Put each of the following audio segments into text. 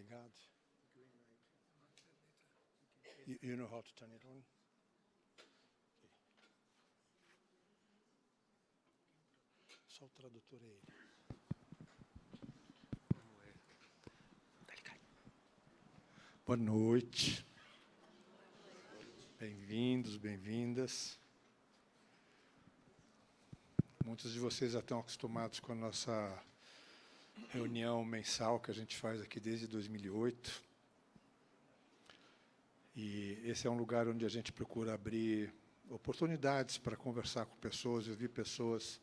ligado? You know how to turn it on? Só o tradutor é ele. Boa noite. Bem-vindos, bem-vindas. Muitos de vocês já estão acostumados com a nossa reunião mensal que a gente faz aqui desde 2008. E esse é um lugar onde a gente procura abrir oportunidades para conversar com pessoas, ouvir pessoas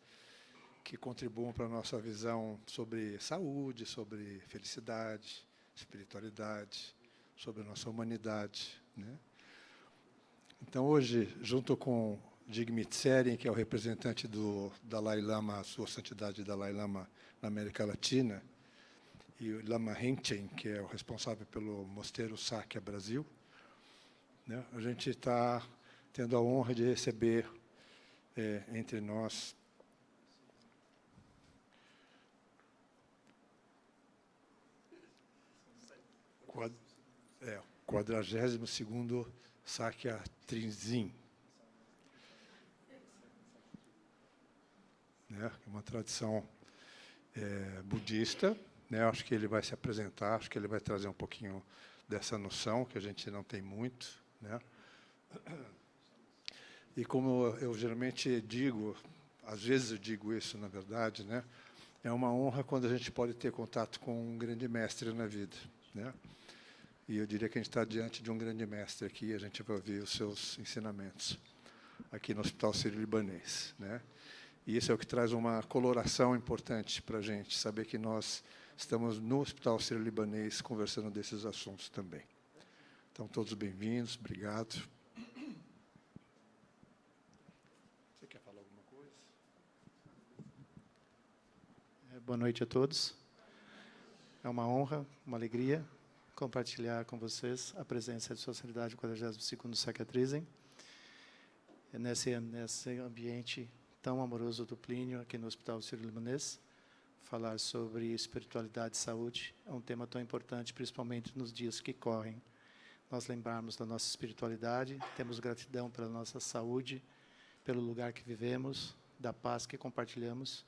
que contribuam para a nossa visão sobre saúde, sobre felicidade, espiritualidade, sobre a nossa humanidade, né? Então, hoje, junto com Jigme Tserin, que é o representante do Dalai Lama, a Sua Santidade Dalai Lama na América Latina, e o Lama Rinchen, que é o responsável pelo Mosteiro Sakya Brasil, né? A gente está tendo a honra de receber entre nós o 42º Sakya Trizin, né? É uma tradição budista, né? Acho que ele vai se apresentar, acho que ele vai trazer um pouquinho dessa noção, que a gente não tem muito, né? E como eu geralmente digo, às vezes eu digo isso, na verdade, né? É uma honra quando a gente pode ter contato com um grande mestre na vida, né? E eu diria que a gente está diante de um grande mestre aqui, a gente vai ouvir os seus ensinamentos aqui no Hospital Sírio-Libanês, né? E isso é o que traz uma coloração importante para a gente, saber que nós estamos no Hospital Sírio-Libanês conversando desses assuntos também. Então, todos bem-vindos, obrigado. Você quer falar alguma coisa? Boa noite a todos. É uma honra, uma alegria compartilhar com vocês a presença de Sua Santidade, o 42º Sakya Trizin, nesse ambiente tão amoroso do Plínio, aqui no Hospital Sírio-Libanês. Falar sobre espiritualidade e saúde é um tema tão importante, principalmente nos dias que correm. Nós lembrarmos da nossa espiritualidade, temos gratidão pela nossa saúde, pelo lugar que vivemos, da paz que compartilhamos.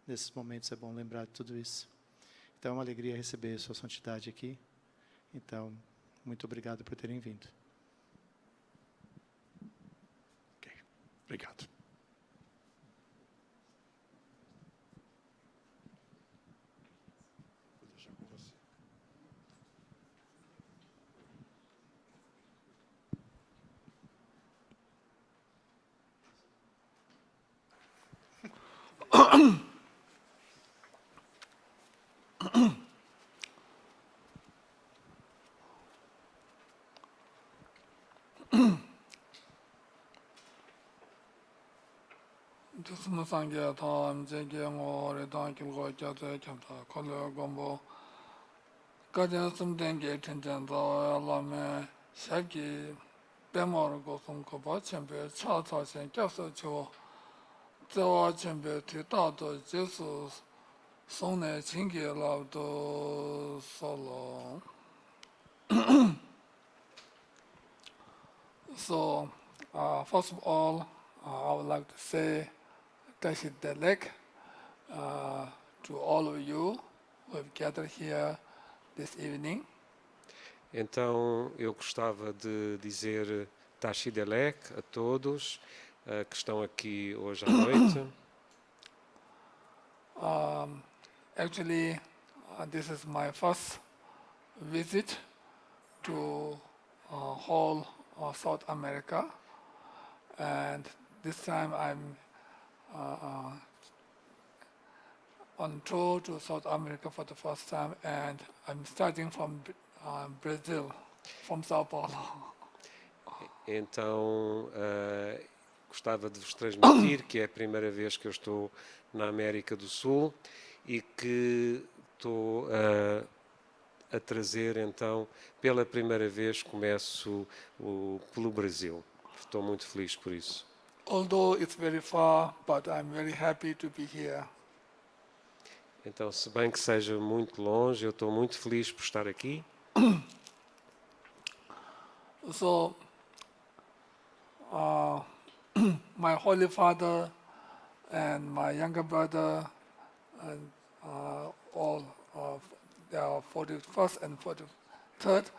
Nesses momentos é bom lembrar de tudo isso. Então, é uma alegria receber Sua Santidade aqui. Então, muito obrigado por terem vindo. Ok, obrigado. Vou deixar com você. Budismo Sakya tham jege ngore dan kilgo kyatse kyamta kholo gombo kajan sumdenge tenjan da lame shaki bemor gosum ko ba chembe cha cha sen kyasa cho zawa chembe te da do jesu sonne chinge la do solo. So first of all, I would like to say Tashi Delek to all of you who have gathered here this evening. Então, eu gostava de dizer Tashi Delek a todos que estão aqui hoje à noite. Actually, this is my first visit to whole South America, and this time I'm on tour to South America for the first time, and I'm starting from Brazil, from São Paulo. Então, gostava de vos transmitir que é a primeira vez que eu estou na América do Sul e que estou a trazer, então, pela primeira vez, começo pelo Brasil. Estou muito feliz por isso. Although it's very far, but I'm very happy to be here. Então, se bem que seja muito longe, eu estou muito feliz por estar aqui. So, my Holy Father and my younger brother, and all of the 41st and 43rd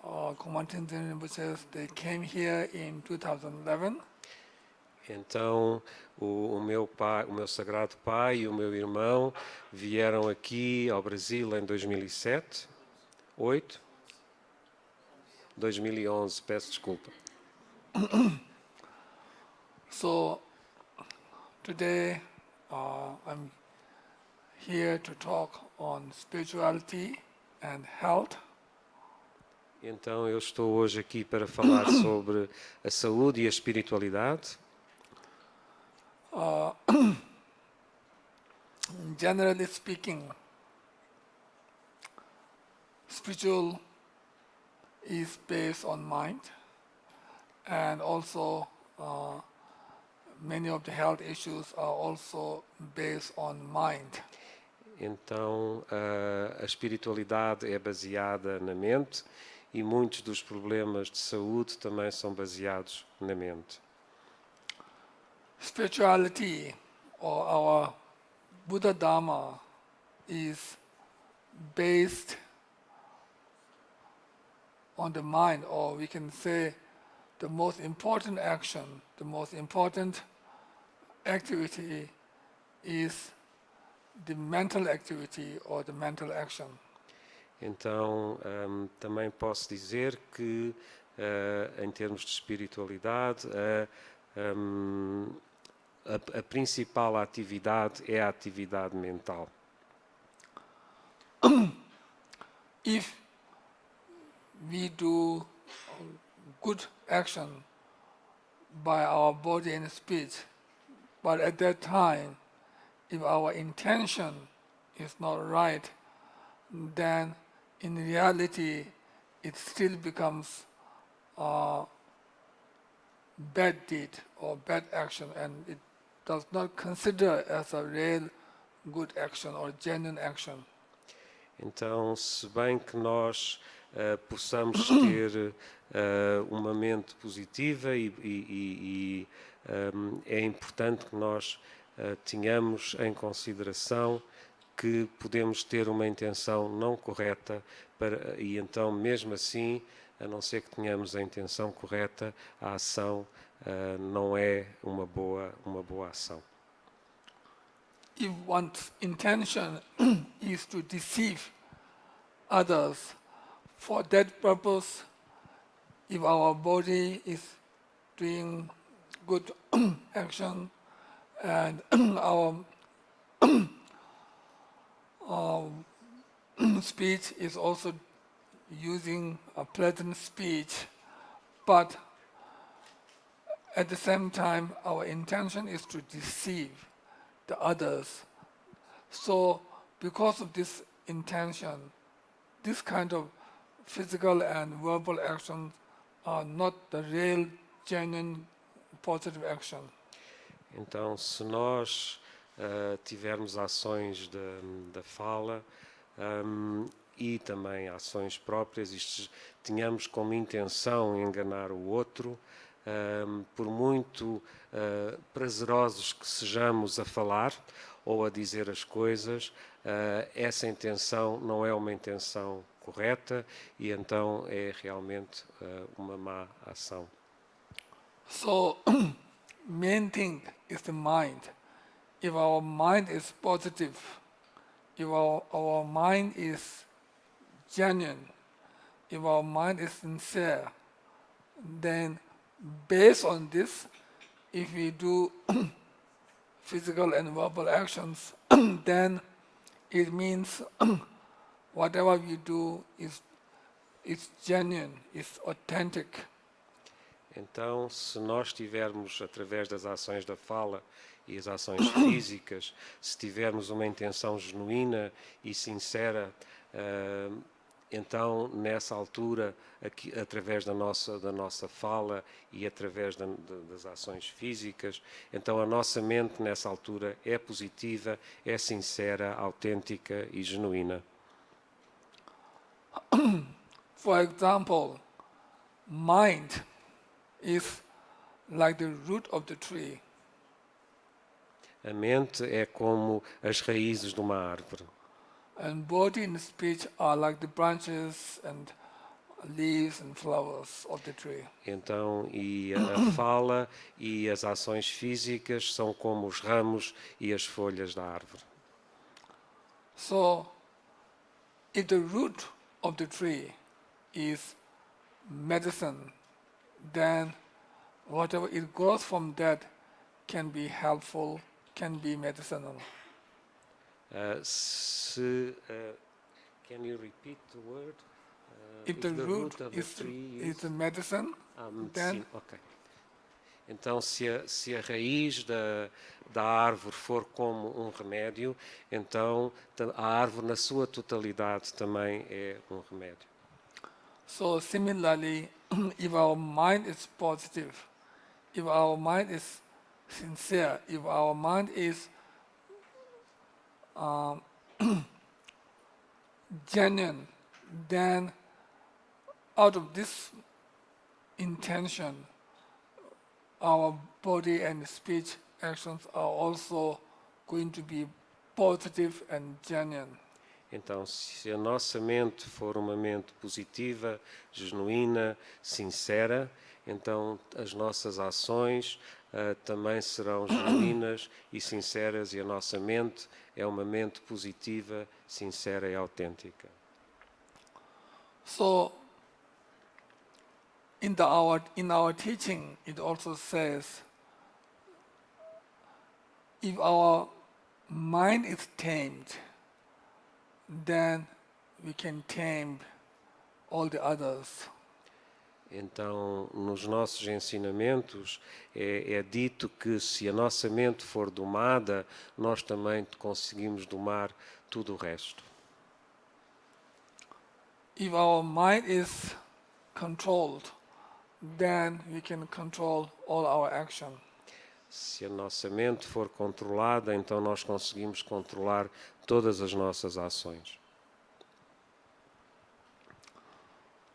Gongma Trizin Rinpoches, they came here in 2011. Então, o meu pai, o meu sagrado pai e o meu irmão vieram aqui ao Brasil em 2007, 2011, peço desculpa. So, today I'm here to talk on spirituality and health. Então, eu estou hoje aqui para falar sobre a saúde e a espiritualidade. Generally speaking, spiritual is based on mind, and also many of the health issues are also based on mind. Então, a espiritualidade é baseada na mente e muitos dos problemas de saúde também são baseados na mente. Spirituality, or our Buddha Dharma, is based on the mind, or we can say the most important action, the most important activity is the mental activity or the mental action. Então, também posso dizer que, em termos de espiritualidade, a principal atividade é a atividade mental. If we do good action by our body and speech, but at that time, if our intention is not right, then in reality it still becomes bad deed or bad action, and it does not consider as a real good action or genuine action. Então, se bem que nós possamos ter uma mente positiva e é importante que nós tenhamos em consideração que podemos ter uma intenção não correta e então, mesmo assim, a não ser que tenhamos a intenção correta, a ação não é uma boa ação. If one's intention is to deceive others, for that purpose, if our body is doing good action and our speech is also using a pleasant speech, but at the same time our intention is to deceive the others. So because of this intention, this kind of physical and verbal actions are not the real, genuine, positive action. Então, se nós tivermos ações da fala e também ações próprias, isto tenhamos como intenção enganar o outro, por muito prazerosos que sejamos a falar ou a dizer as coisas, essa intenção não é uma intenção correta e então é realmente uma má ação. So, main thing is the mind. If our mind is positive, if our mind is genuine, if our mind is sincere, then based on this, if we do physical and verbal actions, then it means whatever we do is genuine, is authentic. Então, se nós tivermos, através das ações da fala e as ações físicas, se tivermos uma intenção genuína e sincera, então, nessa altura, aqui, através da nossa fala e através das ações físicas, então a nossa mente, nessa altura, é positiva, é sincera, autêntica e genuína. For example, mind is like the root of the tree. A mente é como as raízes de uma árvore. And body and speech are like the branches and leaves and flowers of the tree. Então, e a fala e as ações físicas são como os ramos e as folhas da árvore. So, if the root of the tree is medicine, then whatever it grows from that can be helpful, can be medicinal. Can you repeat the word? If the root is the medicine, then okay. Então, se a raiz da árvore for como um remédio, então a árvore na sua totalidade também é um remédio. So similarly, if our mind is positive, if our mind is sincere, if our mind is genuine, then out of this intention, our body and speech actions are also going to be positive and genuine. Então, se a nossa mente for uma mente positiva, genuína, sincera, então as nossas ações também serão genuínas e sinceras, e a nossa mente é uma mente positiva, sincera e autêntica. So, in our teaching, it also says, if our mind is tamed, then we can tame all the others. Então, nos nossos ensinamentos, é dito que se a nossa mente for domada, nós também conseguimos domar tudo o resto. If our mind is controlled, then we can control all our action. Se a nossa mente for controlada, então nós conseguimos controlar todas as nossas ações.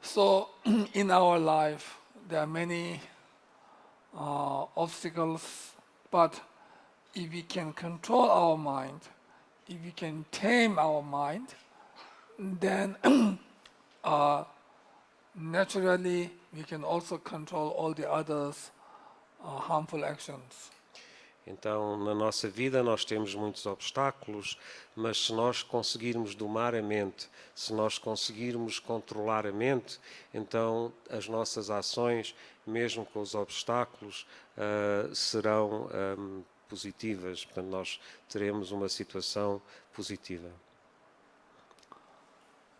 So, in our life, there are many obstacles, but if we can control our mind, if we can tame our mind, then naturally we can also control all the others harmful actions. Então, na nossa vida nós temos muitos obstáculos, mas se nós conseguirmos domar a mente, se nós conseguirmos controlar a mente, então as nossas ações, mesmo com os obstáculos, serão positivas. Portanto, nós teremos uma situação positiva.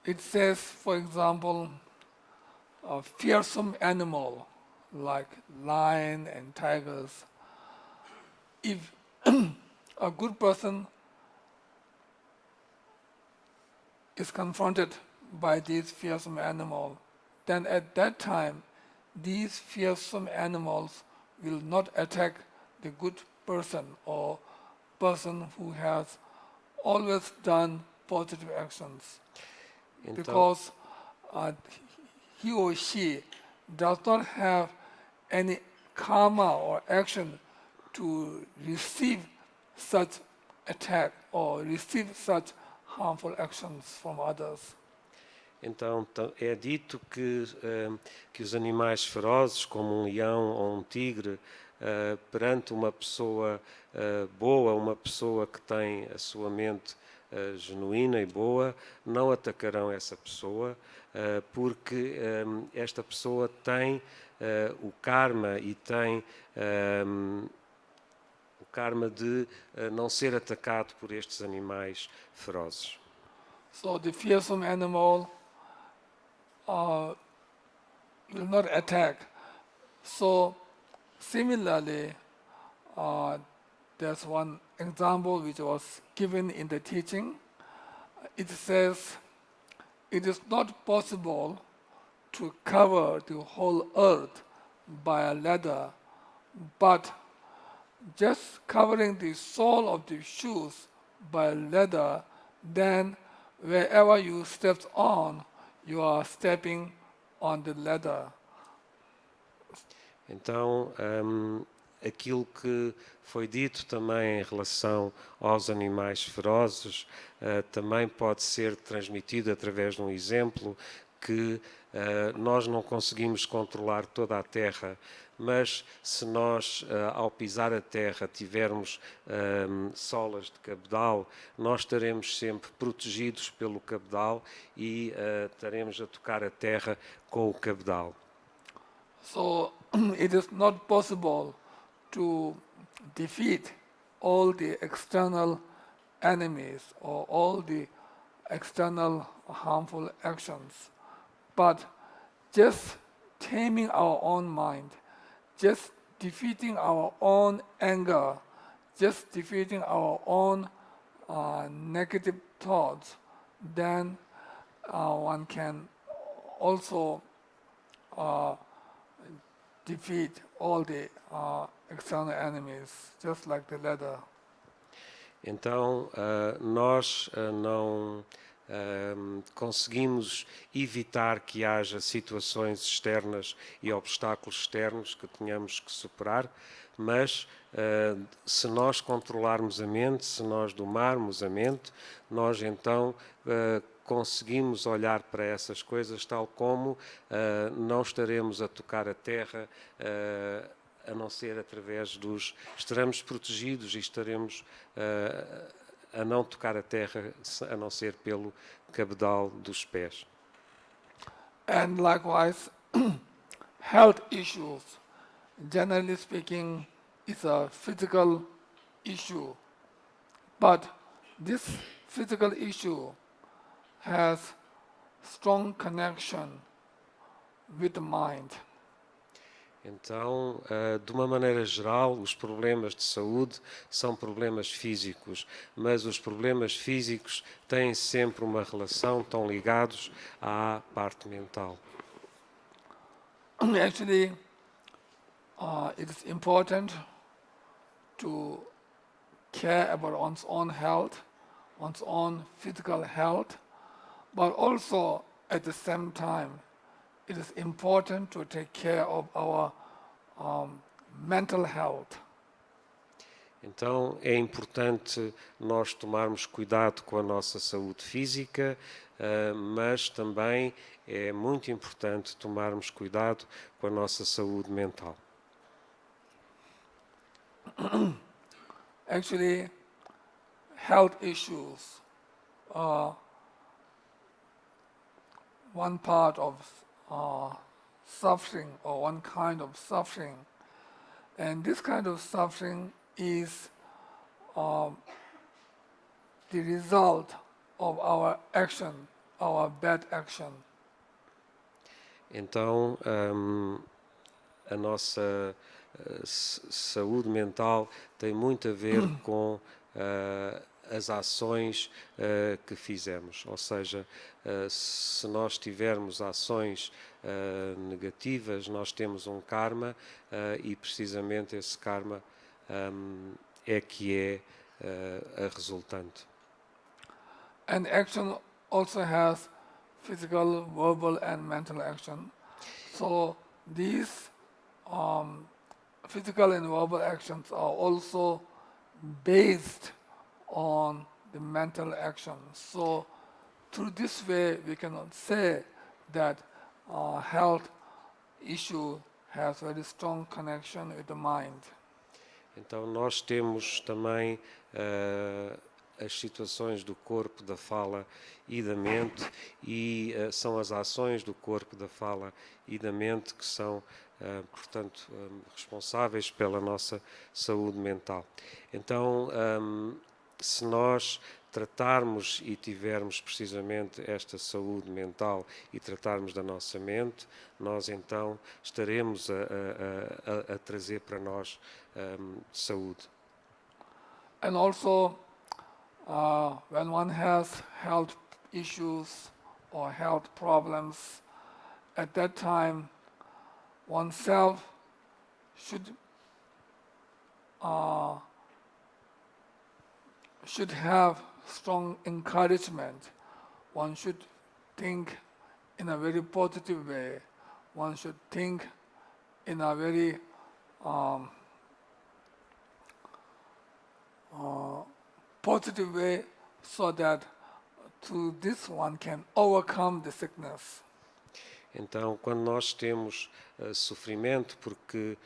It says, for example, a fearsome animal like lion and tigers, if a good person is confronted by these fearsome animals, then at that time, these fearsome animals will not attack the good person or person who has always done positive actions. Então, because he or she does not have any karma or action to receive such attack or receive such harmful actions from others. Então, é dito que os animais ferozes, como um leão ou um tigre, perante uma pessoa boa, uma pessoa que tem a sua mente genuína e boa, não atacarão essa pessoa, porque esta pessoa tem o karma e tem o karma de não ser atacado por estes animais ferozes. So the fearsome animal will not attack. So similarly, there's one example which was given in the teaching. It says, it is not possible to cover the whole earth by a ladder, but just covering the sole of the shoes by a ladder, then wherever you step on, you are stepping on the ladder. Então, aquilo que foi dito também em relação aos animais ferozes também pode ser transmitido através de um exemplo que nós não conseguimos controlar toda a terra, mas se nós, ao pisar a terra, tivermos solas de cabedal, nós estaremos sempre protegidos pelo cabedal e estaremos a tocar a terra com o cabedal. So it is not possible to defeat all the external enemies or all the external harmful actions, but just taming our own mind, just defeating our own anger, just defeating our own negative thoughts, then one can also defeat all the external enemies, just like the ladder. Então, nós não conseguimos evitar que haja situações externas e obstáculos externos que tenhamos que superar, mas se nós controlarmos a mente, se nós domarmos a mente, nós então conseguimos olhar para essas coisas tal como não estaremos a tocar a terra a não ser através dos... Estaremos protegidos e estaremos a não tocar a terra a não ser pelo cabedal dos pés. And likewise, health issues, generally speaking, is a physical issue. But this physical issue has strong connection with the mind. Então, de uma maneira geral, os problemas de saúde são problemas físicos, mas os problemas físicos têm sempre uma relação, estão ligados à parte mental. Actually, it is important to care about one's own health, one's own physical health, but also at the same time, it is important to take care of our mental health. Então é importante nós tomarmos cuidado com a nossa saúde física, mas também é muito importante tomarmos cuidado com a nossa saúde mental. Actually, health issues are one part of suffering, or one kind of suffering, and this kind of suffering is the result of our action, our bad action. Então a nossa saúde mental tem muito a ver com as ações que fizemos, ou seja, se nós tivermos ações negativas, nós temos um karma e precisamente esse karma é que é a resultante. And action also has physical, verbal and mental action. So these physical and verbal actions are also based on the mental action. So through this way we cannot say that health issue has very strong connection with the mind. Então nós temos também as situações do corpo, da fala e da mente, e são as ações do corpo, da fala e da mente que são, portanto, responsáveis pela nossa saúde mental. Então, se nós tratarmos e tivermos precisamente esta saúde mental e tratarmos da nossa mente, nós então estaremos a trazer para nós saúde. And also, when one has health issues or health problems, at that time, oneself should have strong encouragement. One should think in a very positive way. one should think in a very positive way, so that through this one can overcome the sickness. Então, quando nós temos sofrimento, porque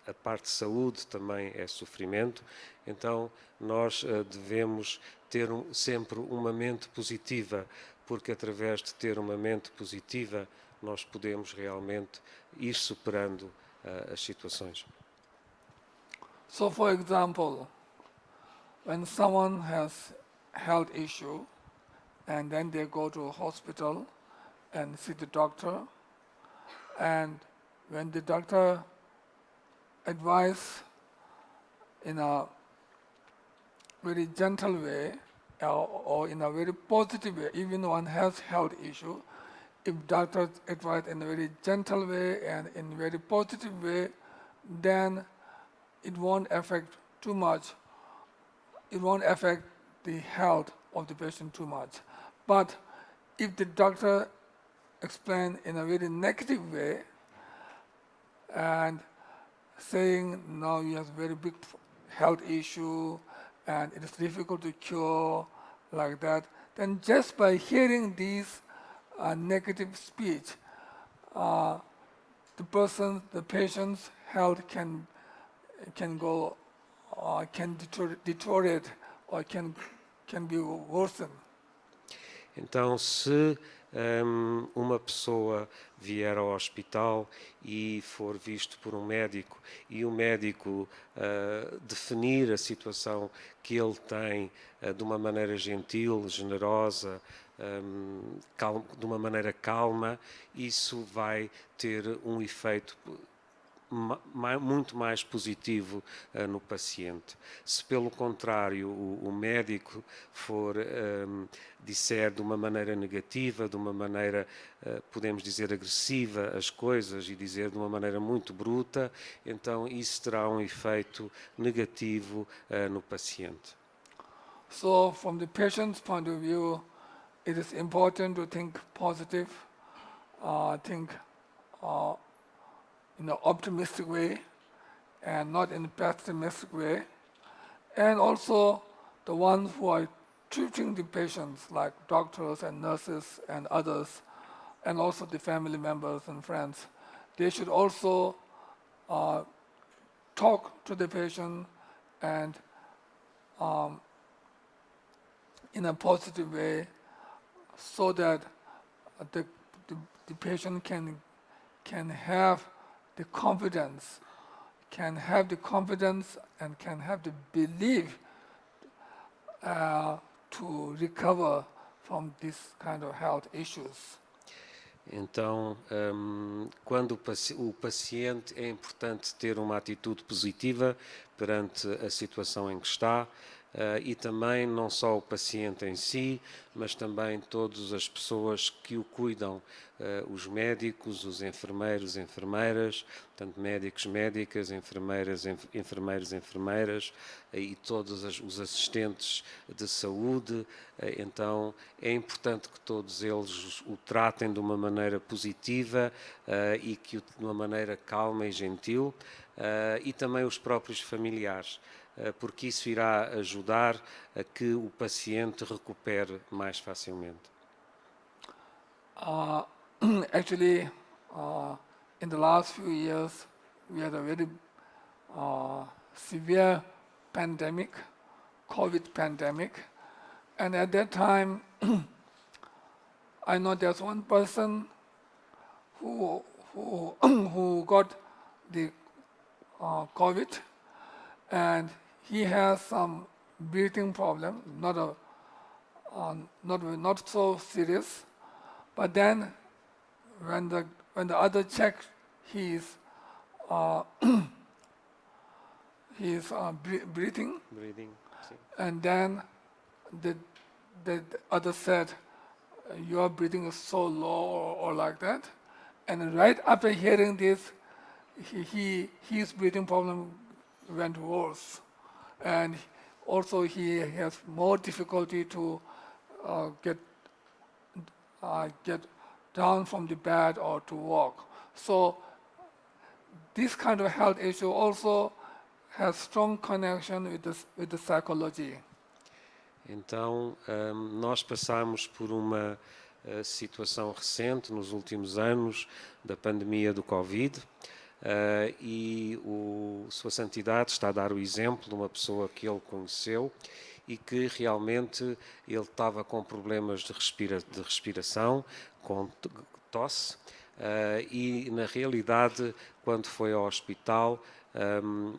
a parte de saúde também é sofrimento, então nós devemos ter sempre uma mente positiva, porque através de ter uma mente positiva nós podemos realmente ir superando as situações. So, for example, when someone has health issue, and then they go to a hospital and see the doctor, and when the doctor advise in a very gentle way or in a very positive way, even one has health issue, if doctors advise in a very gentle way and in a very positive way, then it won't affect too much. It won't affect the health of the patient too much. But if the doctor explain in a very negative way and saying, now you have very big health issue and it is difficult to cure, like that, then just by hearing these negative speech, the patient's health can deteriorate or can be worsened. Então, se uma pessoa vier ao hospital e for visto por um médico e o médico definir a situação que ele tem de uma maneira gentil, generosa, de uma maneira calma, isso vai ter um efeito muito mais positivo no paciente. Se pelo contrário o médico disser de uma maneira negativa, de uma maneira, podemos dizer, agressiva as coisas e dizer de uma maneira muito bruta, então isso terá um efeito negativo no paciente. So from the patient's point of view, it is important to think positive, think in an optimistic way and not in a pessimistic way. And also the ones who are treating the patients, like doctors and nurses and others, and also the family members and friends, they should also talk to the patient and in a positive way, so that the patient can have the confidence, and can have the belief to recover from this kind of health issues. Então, quando o paciente, é importante ter uma atitude positiva perante a situação em que está, e também não só o paciente em si, mas também todas as pessoas que o cuidam, os médicos, os enfermeiros, enfermeiras, tanto médicos, médicas, enfermeiras, enfermeiras e todos os assistentes de saúde. Então é importante que todos eles o tratem de uma maneira positiva e de uma maneira calma e gentil, e também os próprios familiares, porque isso irá ajudar a que o paciente recupere mais facilmente. Actually, in the last few years, we had a very severe pandemic, COVID pandemic, and at that time, I know there's one person who got the COVID, and he has some breathing problem, not so serious. But then, when the other checked his breathing, and then the other said, "Your breathing is so low," or like that. And right after hearing this, his breathing problem went worse, and also he has more difficulty to get down from the bed or to walk. So this kind of health issue also has strong connection with the psychology. Então, nós passamos por uma situação recente nos últimos anos da pandemia do Covid e Sua Santidade está a dar o exemplo de uma pessoa que ele conheceu e que realmente ele estava com problemas de respiração, com tosse, e na realidade, quando foi ao hospital,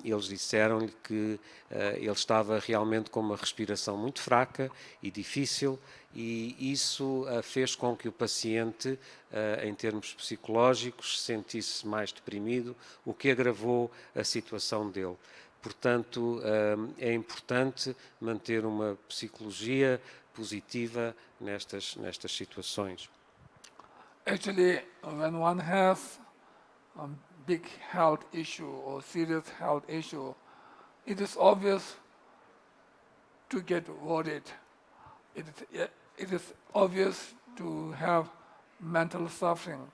eles disseram-lhe que ele estava realmente com uma respiração muito fraca e difícil, e isso fez com que o paciente, em termos psicológicos, se sentisse mais deprimido, o que agravou a situação dele. Portanto, é importante manter uma psicologia positiva nestas situações. Actually, when one has a big health issue or serious health issue, it is obvious to get worried. It is obvious to have mental suffering.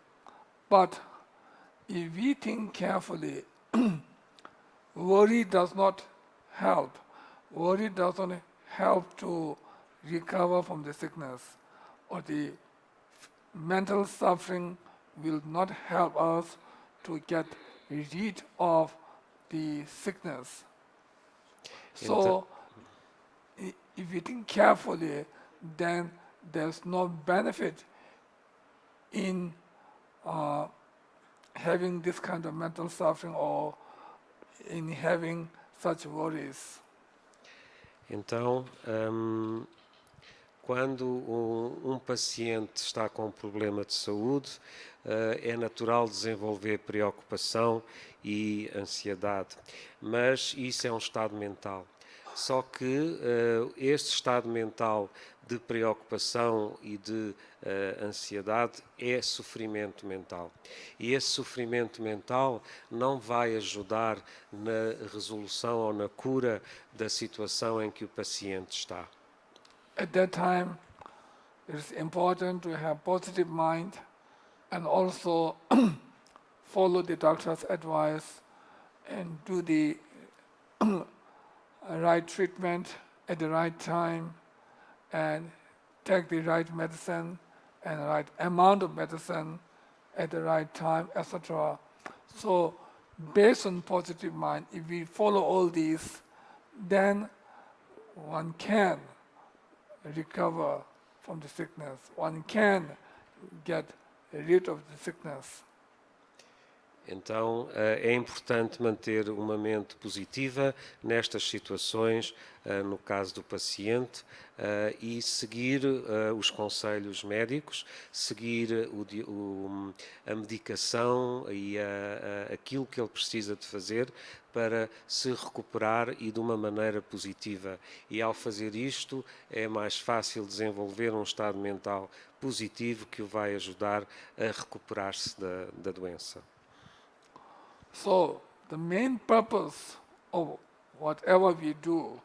But if we think carefully, worry does not help. Worry doesn't help to recover from the sickness, or the mental suffering will not help us to get rid of the sickness. So, if you think carefully, then there's no benefit in having this kind of mental suffering or in having such worries. Então, quando um paciente está com um problema de saúde, é natural desenvolver preocupação e ansiedade, mas isso é um estado mental. Só que este estado mental de preocupação e de ansiedade é sofrimento mental. E esse sofrimento mental não vai ajudar na resolução ou na cura da situação em que o paciente está. At that time, it is important to have positive mind and also follow the doctor's advice and do the right treatment at the right time and take the right medicine and right amount of medicine at the right time, etc. So, based on positive mind, if we follow all these, then one can recover from the sickness. One can get rid of the sickness. Então, é importante manter uma mente positiva nestas situações, no caso do paciente, e seguir os conselhos médicos, seguir a medicação e aquilo que ele precisa de fazer para se recuperar e de uma maneira positiva. E ao fazer isto, é mais fácil desenvolver um estado mental positivo que o vai ajudar a recuperar-se da doença. So, the main purpose of whatever we do,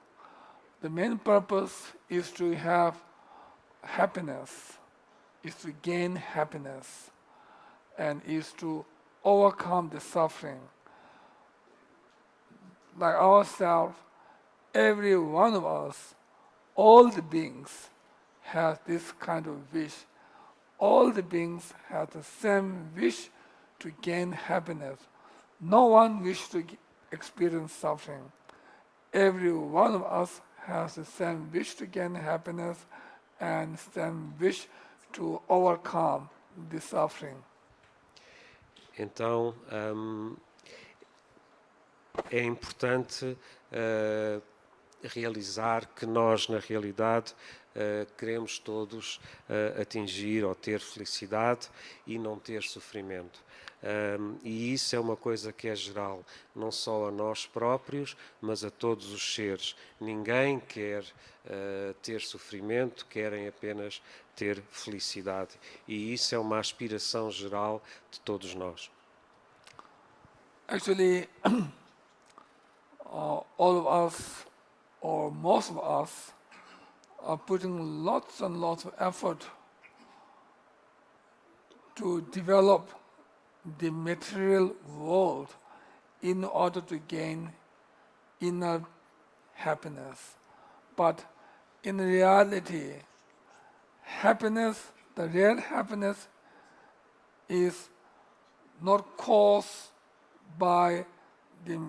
the main purpose is to have happiness, is to gain happiness, and is to overcome the suffering. Like ourselves, every one of us, all the beings have this kind of wish. All the beings have the same wish to gain happiness. No one wishes to experience suffering. Every one of us has the same wish to gain happiness and same wish to overcome the suffering. Então, é importante realizar que nós, na realidade, queremos todos atingir ou ter felicidade e não ter sofrimento. E isso é uma coisa que é geral, não só a nós próprios, mas a todos os seres. Ninguém quer ter sofrimento, querem apenas ter felicidade. E isso é uma aspiração geral de todos nós. Actually, all of us, or most of us, are putting lots and lots of effort to develop the material world in order to gain inner happiness. But in reality, happiness, the real happiness, is not caused by the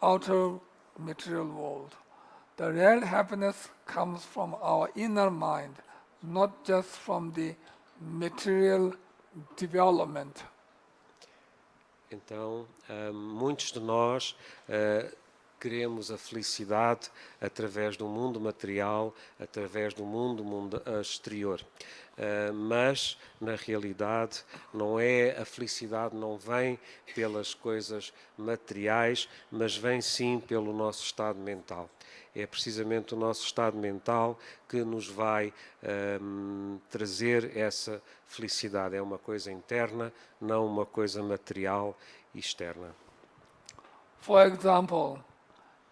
outer material world. The real happiness comes from our inner mind, not just from the material development. Então, muitos de nós queremos a felicidade através do mundo material, através do mundo exterior. Mas, na realidade, a felicidade não vem pelas coisas materiais, mas vem sim pelo nosso estado mental. É precisamente o nosso estado mental que nos vai trazer essa felicidade. É uma coisa interna, não uma coisa material e externa. For example,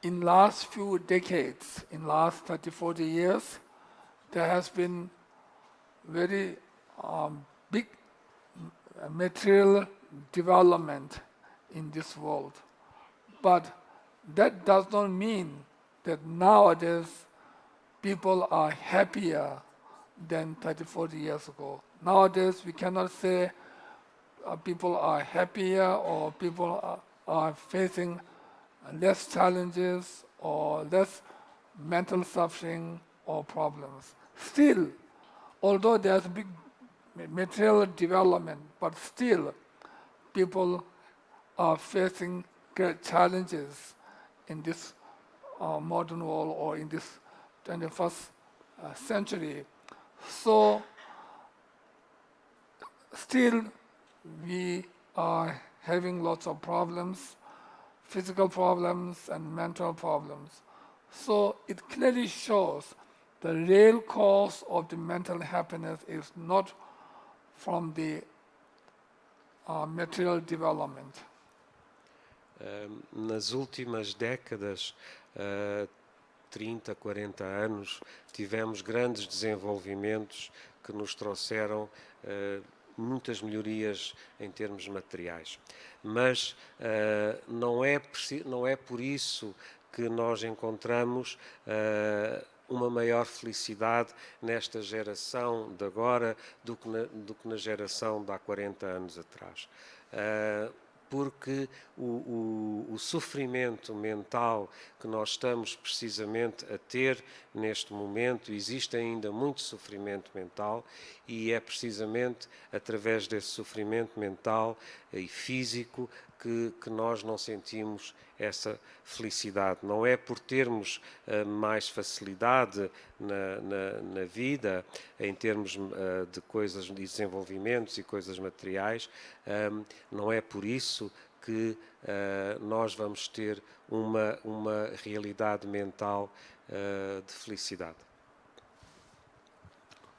in last few decades, in last 30, 40 years, there has been very big material development in this world. But that does not mean that nowadays people are happier than 30, 40 years ago. Nowadays we cannot say people are happier or people are facing less challenges or less mental suffering or problems. Still, although there's big material development, but still people are facing great challenges in this modern world or in this 21st century. So still we are having lots of problems, physical problems and mental problems. So it clearly shows the real cause of the mental happiness is not from the material development. Nas últimas décadas, 30, 40 anos, tivemos grandes desenvolvimentos que nos trouxeram muitas melhorias em termos materiais. Mas não é por isso que nós encontramos uma maior felicidade nesta geração de agora do que na geração de há 40 anos atrás. Porque o sofrimento mental que nós estamos precisamente a ter neste momento, existe ainda muito sofrimento mental e é precisamente através desse sofrimento mental e físico que nós não sentimos essa felicidade. Não é por termos mais facilidade na vida, em termos de coisas, de desenvolvimentos e coisas materiais, não é por isso que nós vamos ter uma realidade mental de felicidade.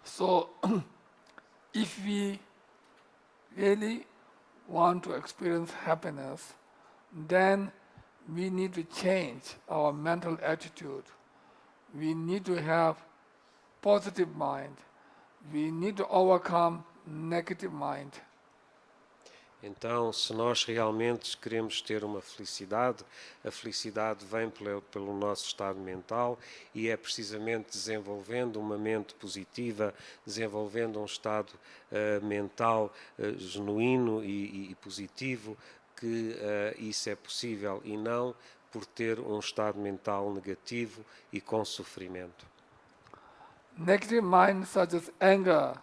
So, if we really want to experience happiness, then we need to change our mental attitude. We need to have positive mind. We need to overcome negative mind. Então, se nós realmente queremos ter uma felicidade, a felicidade vem pelo nosso estado mental e é precisamente desenvolvendo uma mente positiva, desenvolvendo um estado mental genuíno e positivo, que isso é possível e não por ter um estado mental negativo e com sofrimento. Negative mind such as anger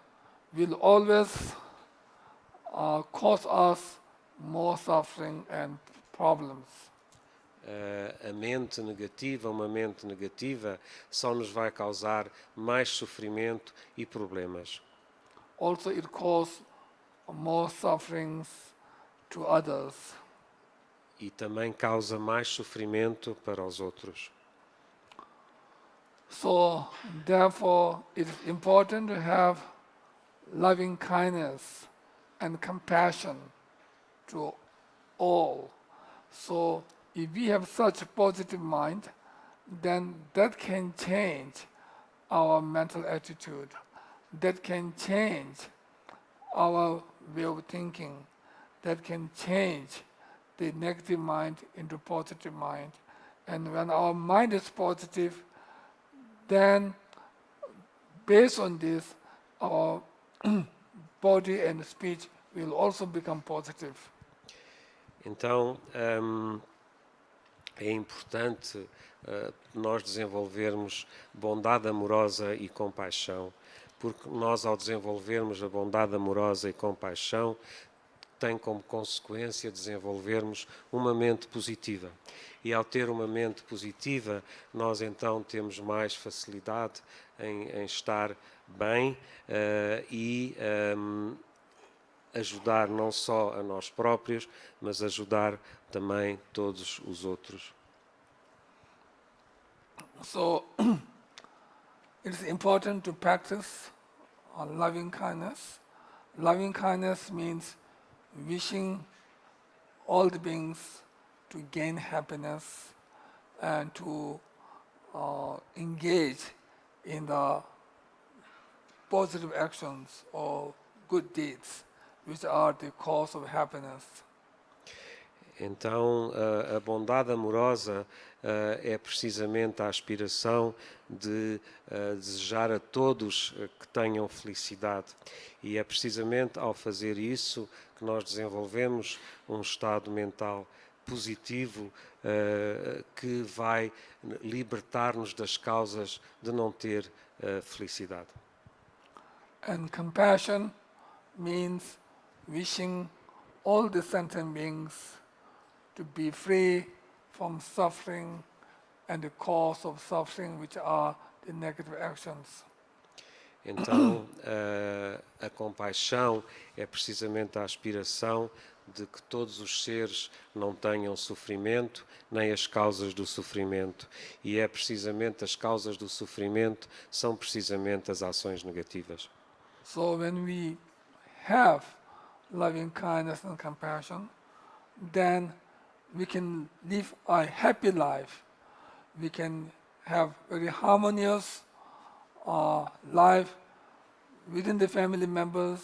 will always cause us more suffering and problems. A mente negativa, uma mente negativa, só nos vai causar mais sofrimento e problemas. Also it causes more sufferings to others. E também causa mais sofrimento para os outros. So therefore it is important to have loving kindness and compassion to all. So if we have such a positive mind, then that can change our mental attitude. That can change our way of thinking that can change the negative mind into positive mind. And when our mind is positive, then based on this, our body and speech will also become positive. Então, é importante nós desenvolvermos bondade amorosa e compaixão, porque nós, ao desenvolvermos a bondade amorosa e compaixão, tem como consequência desenvolvermos uma mente positiva. E ao ter uma mente positiva, nós então temos mais facilidade em estar bem e ajudar não só a nós próprios, mas ajudar também todos os outros. So, it is important to practice loving kindness. Loving kindness means wishing all the beings to gain happiness and to engage in the positive actions or good deeds, which are the cause of happiness. Então, a bondade amorosa é precisamente a aspiração de desejar a todos que tenham felicidade. E é precisamente ao fazer isso que nós desenvolvemos um estado mental positivo que vai libertar-nos das causas de não ter felicidade. And compassion means wishing all the sentient beings to be free from suffering and the cause of suffering, which are the negative actions. Então, a compaixão é precisamente a aspiração de que todos os seres não tenham sofrimento, nem as causas do sofrimento. E é precisamente as causas do sofrimento, são precisamente as ações negativas. So when we have loving kindness and compassion, then we can live a happy life. We can have very harmonious life within the family members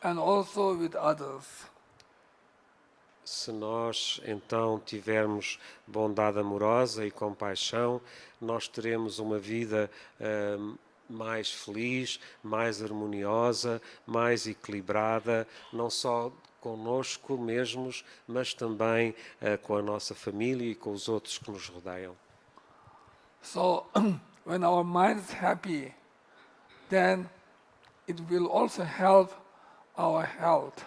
and also with others. Se nós então tivermos bondade amorosa e compaixão, nós teremos uma vida mais feliz, mais harmoniosa, mais equilibrada, não só conosco mesmos, mas também com a nossa família e com os outros que nos rodeiam. So when our mind is happy, then it will also help our health.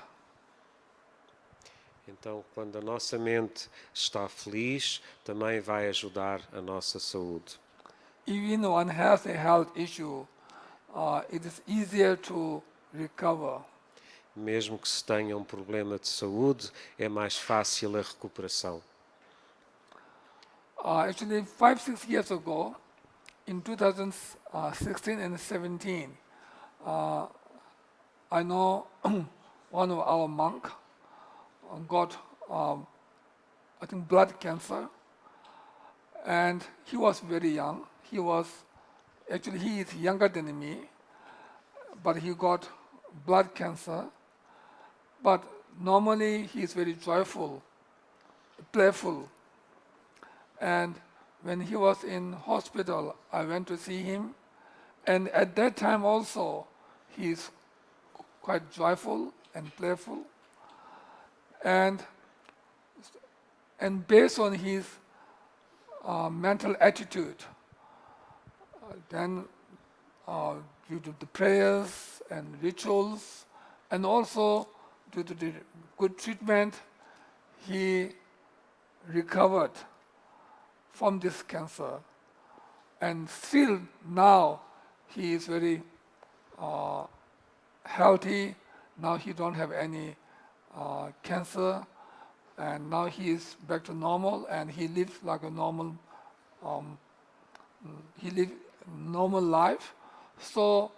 Então, quando a nossa mente está feliz, também vai ajudar a nossa saúde. Even one has a health issue, it is easier to recover. Mesmo que se tenha um problema de saúde, é mais fácil a recuperação. Actually, 5-6 years ago, in 2016 and 17, I know one of our monks got, I think, blood cancer, and he was very young. He is younger than me, but he got blood cancer. But normally he is very joyful, playful. And when he was in hospital, I went to see him, and at that time also, he is quite joyful and playful. And based on his mental attitude, then due to the prayers and rituals, and also due to the good treatment, he recovered from this cancer. And still now he is very healthy. Now he don't have any cancer, and now he is back to normal, and he lives like a normal. He lives normal life. So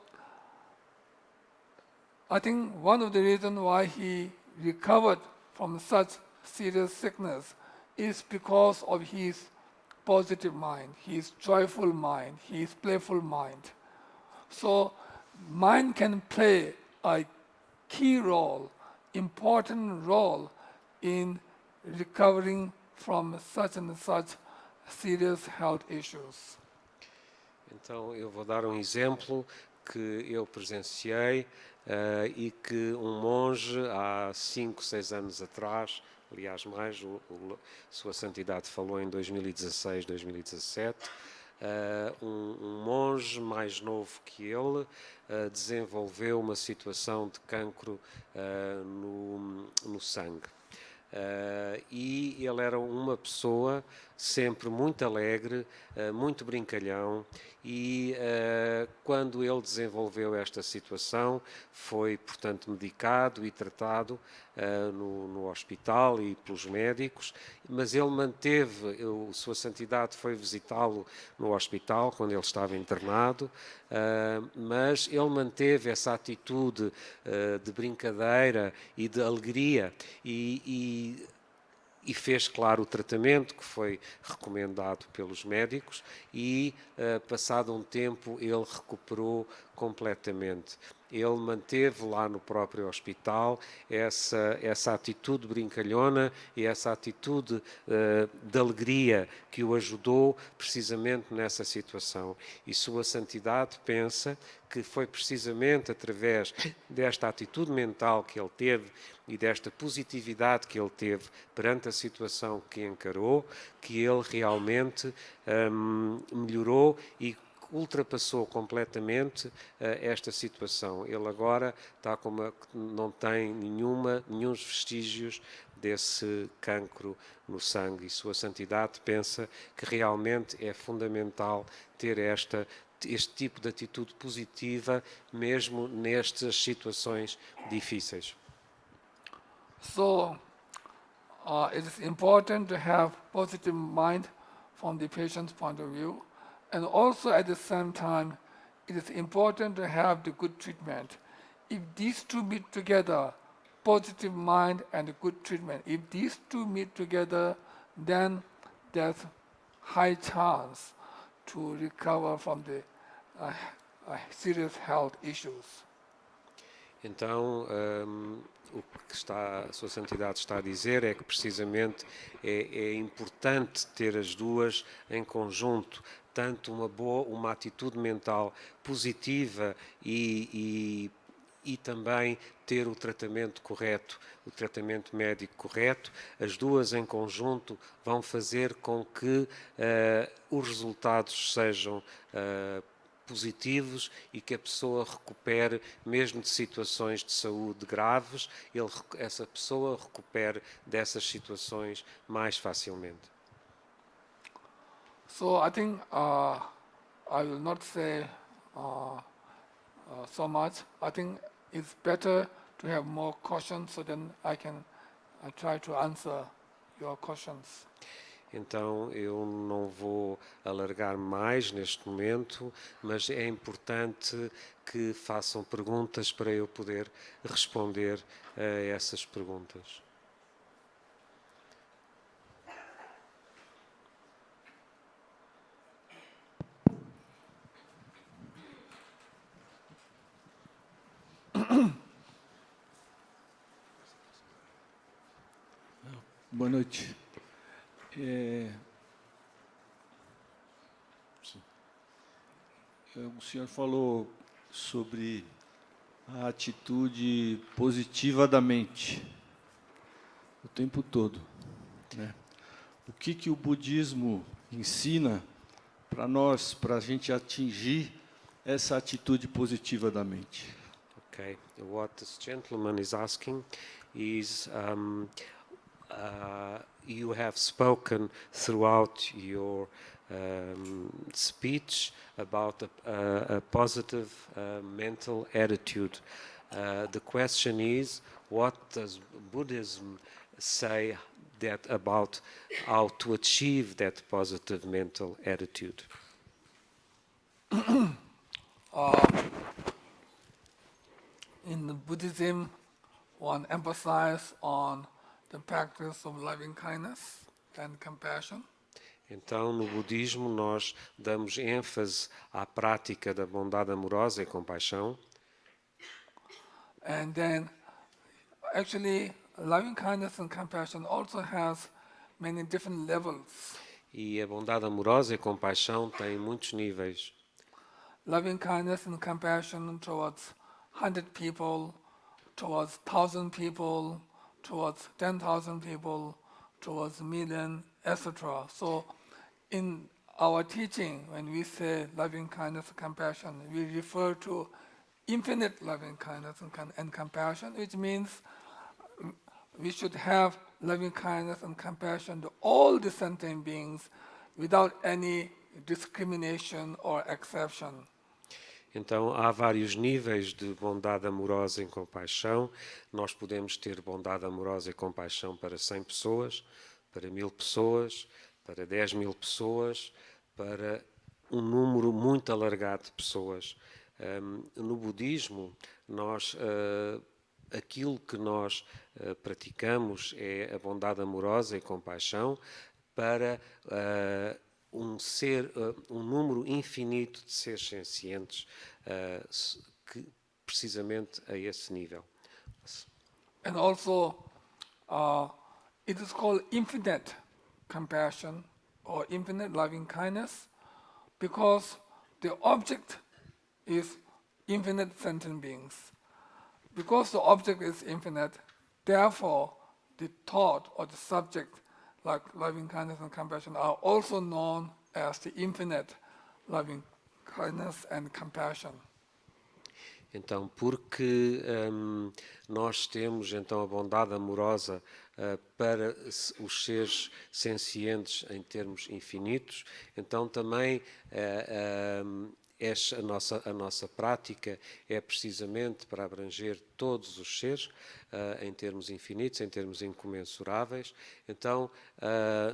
I think one of the reasons why he recovered from such serious sickness is because of his positive mind, his joyful mind, his playful mind. So mind can play a key role, important role in recovering from such and such serious health issues. Então, eu vou dar um exemplo que eu presenciei e que um monge, há 5, 6 anos atrás, aliás, mais, Sua Santidade falou em 2016, 2017, um monge mais novo que ele desenvolveu uma situação de cancro no sangue. E ele era uma pessoa sempre muito alegre, muito brincalhão, e quando ele desenvolveu esta situação foi, portanto, medicado e tratado no hospital e pelos médicos, mas ele manteve, Sua Santidade foi visitá-lo no hospital quando ele estava internado, mas ele manteve essa atitude de brincadeira e de alegria e fez, claro, o tratamento que foi recomendado pelos médicos e, passado um tempo, ele recuperou completamente. Ele manteve lá no próprio hospital essa atitude brincalhona e essa atitude de alegria que o ajudou precisamente nessa situação. E Sua Santidade pensa que foi precisamente através desta atitude mental que ele teve e desta positividade que ele teve perante a situação que encarou, que ele realmente melhorou e ultrapassou completamente esta situação. Ele agora está não tem nenhums vestígios desse cancro no sangue, e Sua Santidade pensa que realmente é fundamental ter este tipo de atitude positiva mesmo nestas situações difíceis. So, it is important to have positive mind from the patient's point of view, and also at the same time, it is important to have the good treatment. If these two meet together, positive mind and good treatment, if these two meet together, then there's high chance to recover from the serious health issues. Então, o que a Sua Santidade está a dizer é que precisamente é importante ter as duas em conjunto, tanto uma atitude mental positiva e também ter o tratamento correto, o tratamento médico correto. As duas em conjunto vão fazer com que os resultados sejam positivos e que a pessoa recupere, mesmo de situações de saúde graves, essa pessoa recupere dessas situações mais facilmente. So I think I will not say so much. I think it's better to have more questions so then I can try to answer your questions. Então, eu não vou alargar mais neste momento, mas é importante que façam perguntas para eu poder responder a essas perguntas. Boa noite. O senhor falou sobre a atitude positiva da mente o tempo todo, né? O que o budismo ensina para nós, para a gente atingir essa atitude positiva da mente? Okay. What this gentleman is asking is, you have spoken throughout your speech about a positive mental attitude. The question is, what does Buddhism say about how to achieve that positive mental attitude? In Buddhism, one emphasizes on the practice of loving kindness and compassion. Então, no budismo, nós damos ênfase à prática da bondade amorosa e compaixão. And then, actually, loving kindness and compassion also has many different levels. E a bondade amorosa e compaixão têm muitos níveis. Loving kindness and compassion towards 100 people, towards 1,000 people, towards 10,000 people, towards a million, etc. So in our teaching, when we say loving kindness and compassion, we refer to infinite loving kindness and compassion, which means we should have loving kindness and compassion to all the sentient beings without any discrimination or exception. Então, há vários níveis de bondade amorosa e compaixão. Nós podemos ter bondade amorosa e compaixão para 100 pessoas, para 1000 pessoas, para 10.000 pessoas, para um número muito alargado de pessoas. No budismo, aquilo que nós praticamos é a bondade amorosa e compaixão para um número infinito de seres sencientes, que precisamente a esse nível. And also, it is called infinite compassion or infinite loving kindness because the object is infinite sentient beings. Because the object is infinite, therefore the thought or the subject, like loving kindness and compassion, are also known as the infinite loving kindness and compassion. Então, porque nós temos então a bondade amorosa para os seres sencientes em termos infinitos, então também a nossa prática é precisamente para abranger todos os seres em termos infinitos, em termos incomensuráveis. Então,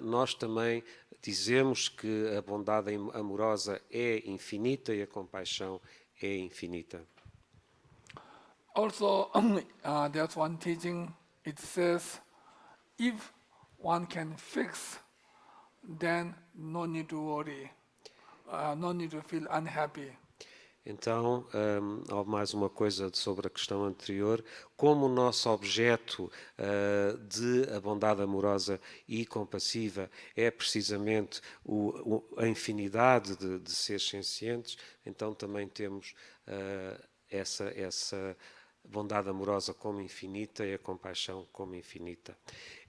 nós também dizemos que a bondade amorosa é infinita e a compaixão é infinita. Also, there's one teaching, it says, if one can fix, then no need to worry, no need to feel unhappy. Então, há mais uma coisa sobre a questão anterior. Como o nosso objeto de a bondade amorosa e compassiva é precisamente a infinidade de seres sencientes, então também temos essa bondade amorosa como infinita e a compaixão como infinita.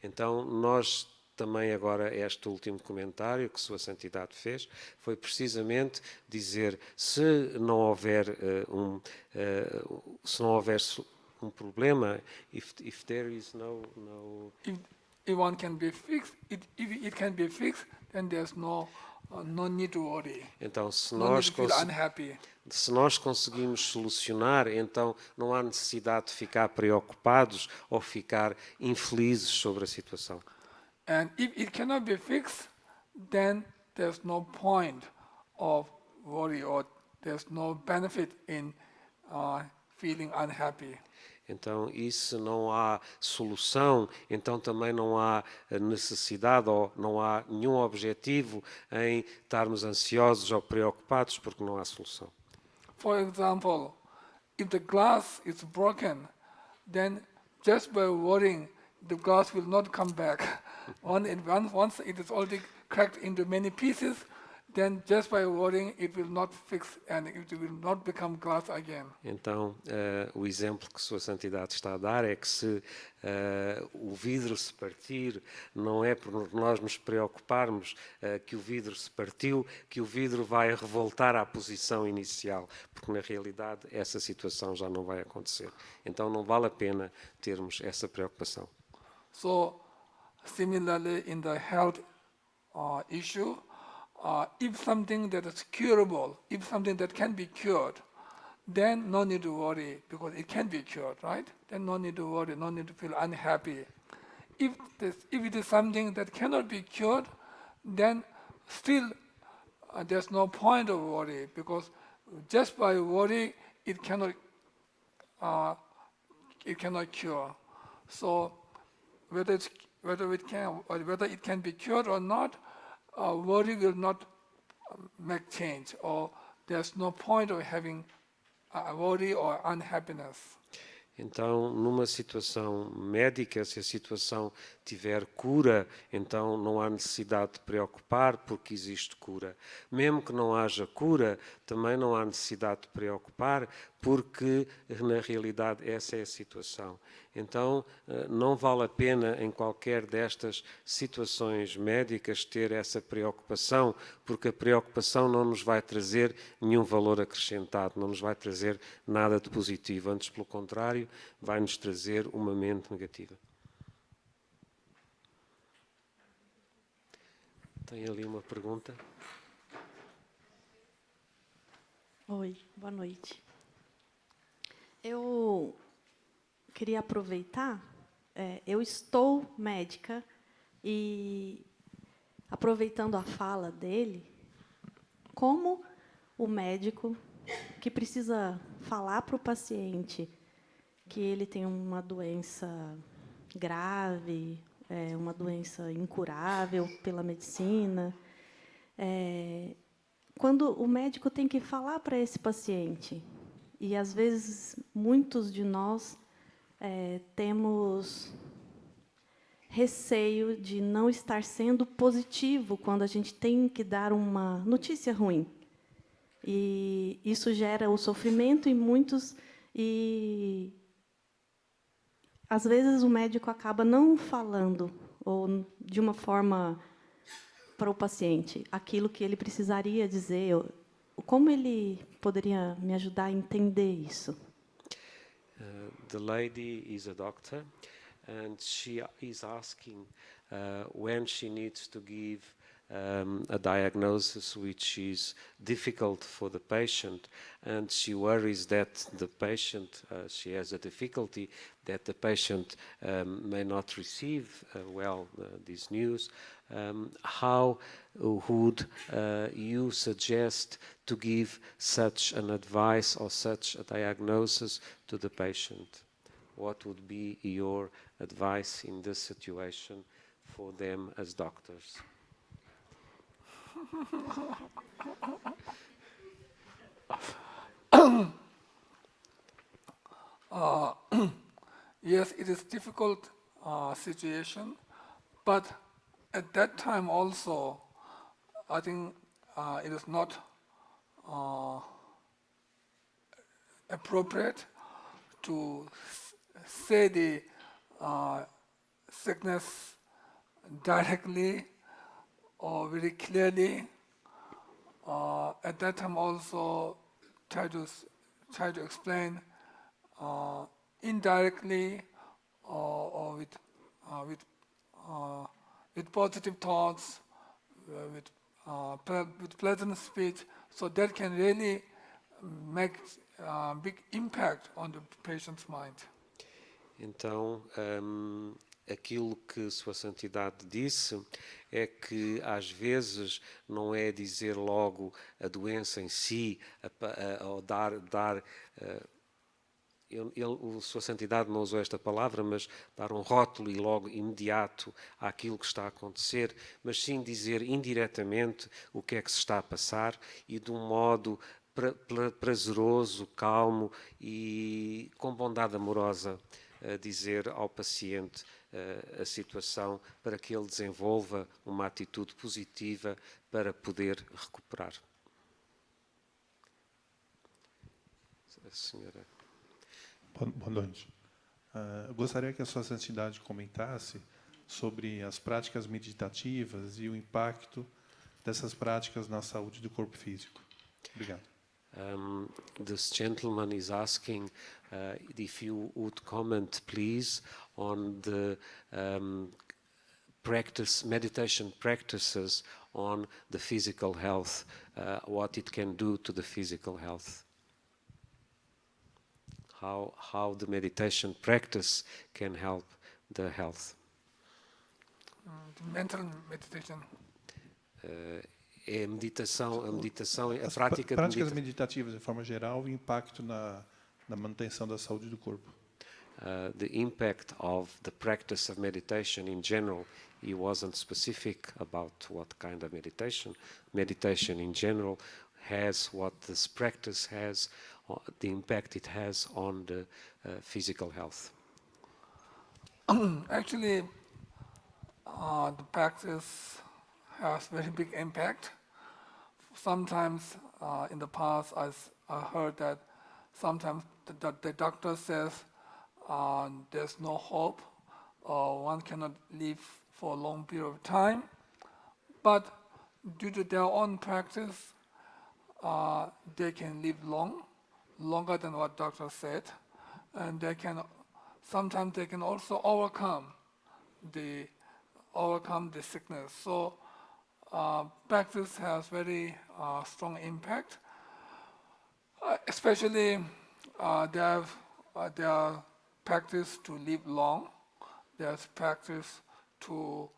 Então, nós também agora, este último comentário que Sua Santidade fez, foi precisamente dizer, se não houver um problema, if there is no If one can be fixed, if it can be fixed, then there's no need to worry. Então, se No need to feel unhappy. Se nós conseguimos solucionar, então não há necessidade de ficar preocupados ou ficar infelizes sobre a situação. And if it cannot be fixed, then there's no point of worry or there's no benefit in feeling unhappy. Então, e se não há solução, então também não há necessidade ou não há nenhum objetivo em estarmos ansiosos ou preocupados porque não há solução. For example, if the glass is broken, then just by worrying, the glass will not come back. Once it is already cracked into many pieces, then just by worrying, it will not fix and it will not become glass again. Então, o exemplo que Sua Santidade está a dar é que se o vidro se partir, não é por nós nos preocuparmos que o vidro se partiu, que o vidro vai revoltar à posição inicial, porque na realidade essa situação já não vai acontecer. Então, não vale a pena termos essa preocupação. So, similarly, in the health issue, if something that is curable, if something that can be cured, then no need to worry because it can be cured, right? Then no need to worry, no need to feel unhappy. If it is something that cannot be cured, then still there's no point of worry because just by worry it cannot cure. So whether it can be cured or not, worry will not make change, or there's no point of having worry or unhappiness. Então, numa situação médica, se a situação tiver cura, então não há necessidade de preocupar porque existe cura. Mesmo que não haja cura, também não há necessidade de preocupar porque, na realidade, essa é a situação. Então, não vale a pena, em qualquer destas situações médicas, ter essa preocupação, porque a preocupação não nos vai trazer nenhum valor acrescentado, não nos vai trazer nada de positivo. Antes, pelo contrário, vai nos trazer uma mente negativa. Tem ali uma pergunta? Oi, boa noite. Eu queria aproveitar, eu estou médica e, aproveitando a fala dele, como o médico que precisa falar para o paciente que ele tem uma doença grave, uma doença incurável pela medicina, quando o médico tem que falar para esse paciente, e às vezes muitos de nós temos receio de não estar sendo positivo quando a gente tem que dar uma notícia ruim. E isso gera o sofrimento em muitos, e às vezes o médico acaba não falando, ou de uma forma para o paciente, aquilo que ele precisaria dizer. Como ele poderia me ajudar a entender isso? The lady is a doctor, and she is asking when she needs to give a diagnosis which is difficult for the patient, and she worries that the patient, she has a difficulty that the patient may not receive well this news. How would you suggest to give such an advice or such a diagnosis to the patient? What would be your advice in this situation for them as doctors? Yes, it is difficult situation, but at that time also, I think it is not appropriate to say the sickness directly or very clearly. At that time also try to explain indirectly or with positive thoughts, with pleasant speech, so that can really make big impact on the patient's mind. Então, aquilo que Sua Santidade disse é que, às vezes, não é dizer logo a doença em si, ou dar Sua Santidade não usou esta palavra, mas dar um rótulo e logo imediato àquilo que está a acontecer, mas sim dizer indiretamente o que é que se está a passar e de um modo prazeroso, calmo e com bondade amorosa, dizer ao paciente a situação para que ele desenvolva uma atitude positiva para poder recuperar. A senhora. Boa noite. Eu gostaria que a Sua Santidade comentasse sobre as práticas meditativas e o impacto dessas práticas na saúde do corpo físico. Obrigado. This gentleman is asking if you would comment, please, on the meditation practices on the physical health, what it can do to the physical health. How the meditation practice can help the health. Mental meditation. A meditação, a prática práticas meditativas de forma geral, o impacto na manutenção da saúde do corpo. The impact of the practice of meditation in general. He wasn't specific about what kind of meditation. Meditation in general has, what this practice has, the impact it has on the physical health. Actually, the practice has very big impact. Sometimes in the past I heard that sometimes the doctor says there's no hope, or one cannot live for a long period of time. But due to their own practice, they can live longer than what doctor said, and sometimes they can also overcome the sickness. So practice has very strong impact. Especially there are practice to live long. There's practice to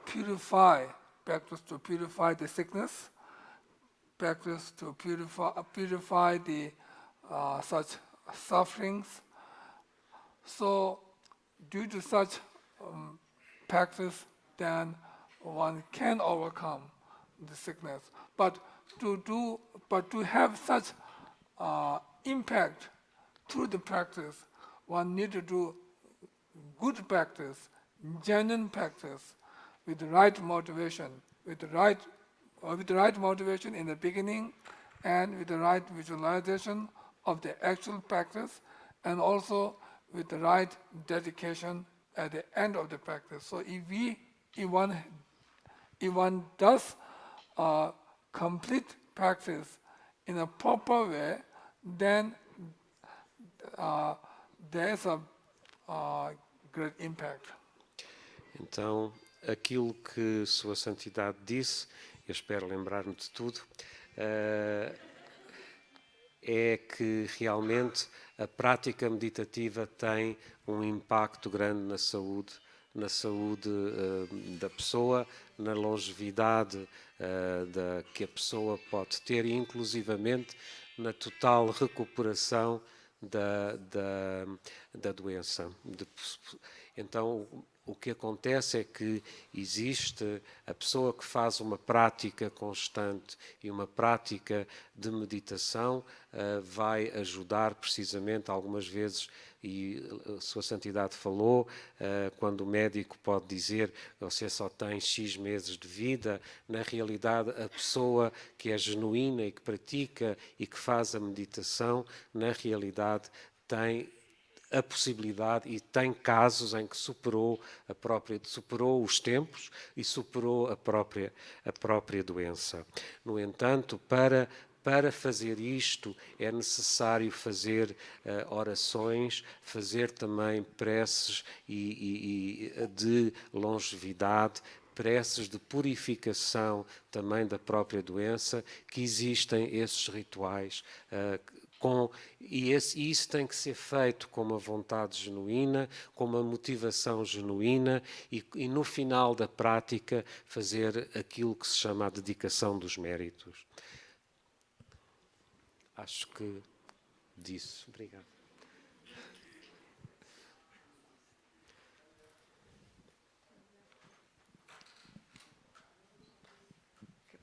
purify. Practice to purify the sickness. Practice to purify the such sufferings. So, due to such practice, then one can overcome the sickness. But to have such impact through the practice, one need to do good practice, genuine practice, with the right motivation, with the right motivation in the beginning, and with the right visualization of the actual practice, and also with the right dedication at the end of the practice. So if one does complete practice in a proper way, then there is a great impact. Então, aquilo que Sua Santidade disse, eu espero lembrar-me de tudo, é que realmente a prática meditativa tem um impacto grande na saúde da pessoa, na longevidade que a pessoa pode ter, e inclusivamente na total recuperação da doença. Então, o que acontece é que existe a pessoa que faz uma prática constante e uma prática de meditação vai ajudar precisamente algumas vezes, e a Sua Santidade falou, quando o médico pode dizer você só tem X meses de vida, na realidade a pessoa que é genuína e que pratica e que faz a meditação, na realidade tem a possibilidade e tem casos em que superou os tempos e superou a própria doença. No entanto, para fazer isto é necessário fazer orações, fazer também preces de longevidade, preces de purificação também da própria doença, que existem esses rituais e isso tem que ser feito com uma vontade genuína, com uma motivação genuína e no final da prática fazer aquilo que se chama a dedicação dos méritos. Acho que disse. Obrigado.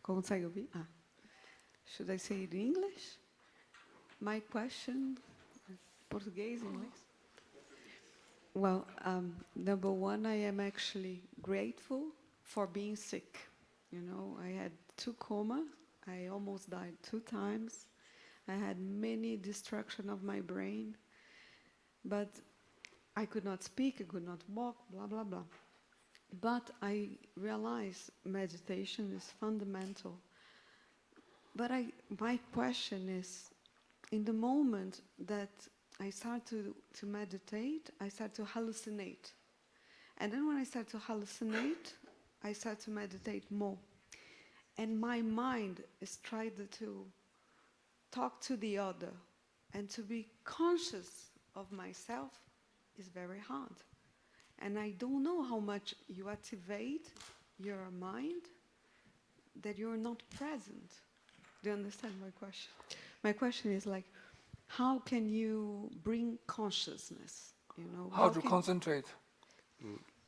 Consegue ouvir? Should I say it in English? My question, Portuguese, English? Well, number one, I am actually grateful for being sick. You know, I had 2 coma. I almost died 2 times. I had many destruction of my brain. But I could not speak, I could not walk, blah, blah, blah. But I realized meditation is fundamental. But my question is, in the moment that I start to meditate, I start to hallucinate. And then when I start to hallucinate, I start to meditate more. And my mind is trying to talk to the other, and to be conscious of myself is very hard. And I don't know how much you activate your mind that you're not present. Do you understand my question? My question is like, how can you bring consciousness? You know, how to concentrate?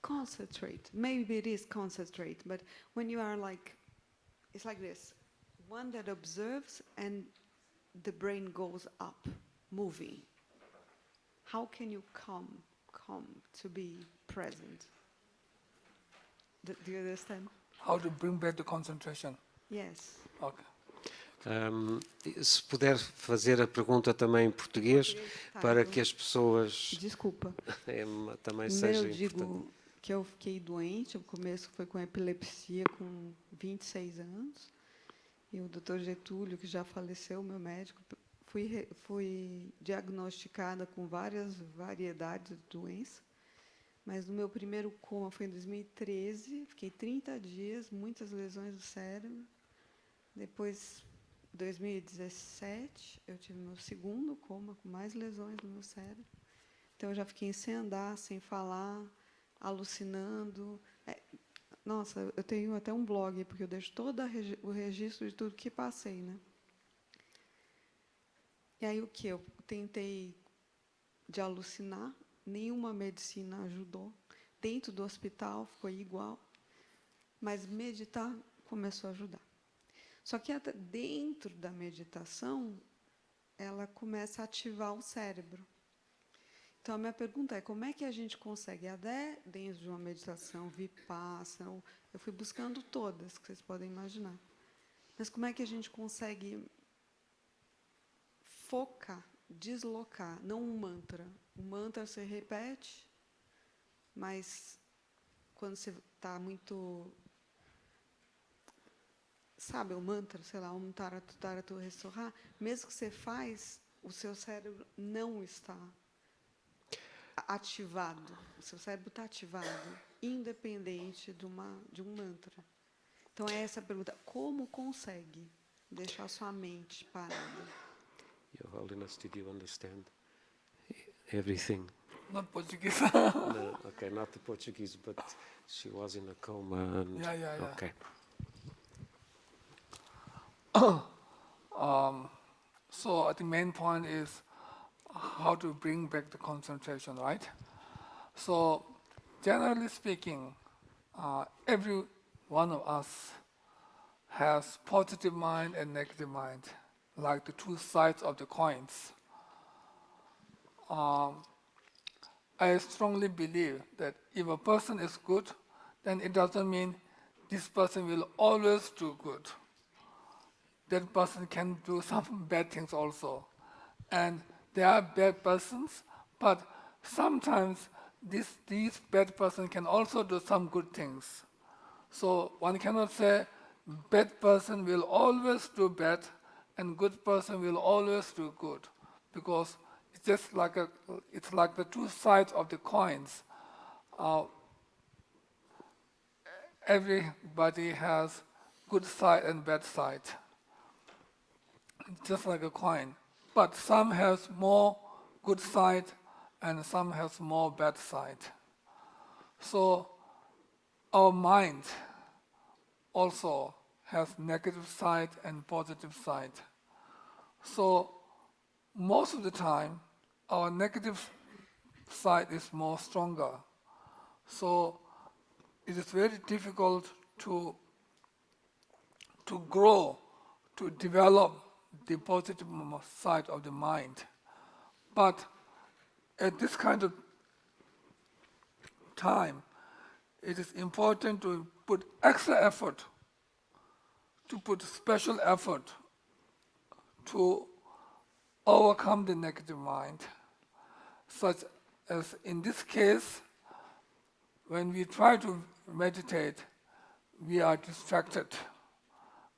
Concentrate. Maybe it is concentrate, but when you are like it's like this. One that observes and the brain goes up, moving. How can you come to be present? Do you understand? How to bring back the concentration? Yes. Okay. Se puder fazer a pergunta também em português, para que as pessoas Desculpa. também Primeiro sejam eu digo importantes. que eu fiquei doente, o começo foi com epilepsia com 26 anos, e o Dr. Getúlio, que já faleceu, meu médico, fui diagnosticada com várias variedades de doença, mas no meu primeiro coma foi em 2013, fiquei 30 dias, muitas lesões do cérebro. Depois, em 2017, eu tive meu segundo coma, com mais lesões no meu cérebro. Então, eu já fiquei sem andar, sem falar, alucinando. Nossa, eu tenho até um blog, porque eu deixo todo o registro de tudo que passei, né? E aí, o que? Eu tentei de alucinar, nenhuma medicina ajudou. Dentro do hospital, ficou igual. Mas meditar começou a ajudar. Só que até dentro da meditação, ela começa a ativar o cérebro. Então, a minha pergunta é, como é que a gente consegue, até dentro de uma meditação, vipassana, eu fui buscando todas, que vocês podem imaginar, mas como é que a gente consegue focar, deslocar, não um mantra. O mantra você repete, mas quando você está muito... Sabe o mantra, sei lá, taratu, taratu, ressorrar, mesmo que você faz, o seu cérebro não está ativado. O seu cérebro está ativado, independente de um mantra. Então, é essa a pergunta. Como consegue deixar sua mente parada? Your Holiness, did you understand everything? Not Portuguese. No, okay, not the Portuguese, but she was in a coma. And, Yeah. Okay. So the main point is how to bring back the concentration, right? So generally speaking, every one of us has positive mind and negative mind, like the two sides of the coins. I strongly believe that if a person is good, then it doesn't mean this person will always do good. That person can do some bad things also. And there are bad persons, but sometimes these bad persons can also do some good things. So one cannot say bad person will always do bad and good person will always do good, because it's just like the two sides of the coins. Everybody has good side and bad side, just like a coin. But some has more good side and some has more bad side. So our mind also has negative side and positive side. So most of the time, our negative side is more stronger. So it is very difficult to grow, to develop the positive side of the mind. But at this kind of time, it is important to put extra effort, to put special effort to overcome the negative mind, such as in this case, when we try to meditate, we are distracted.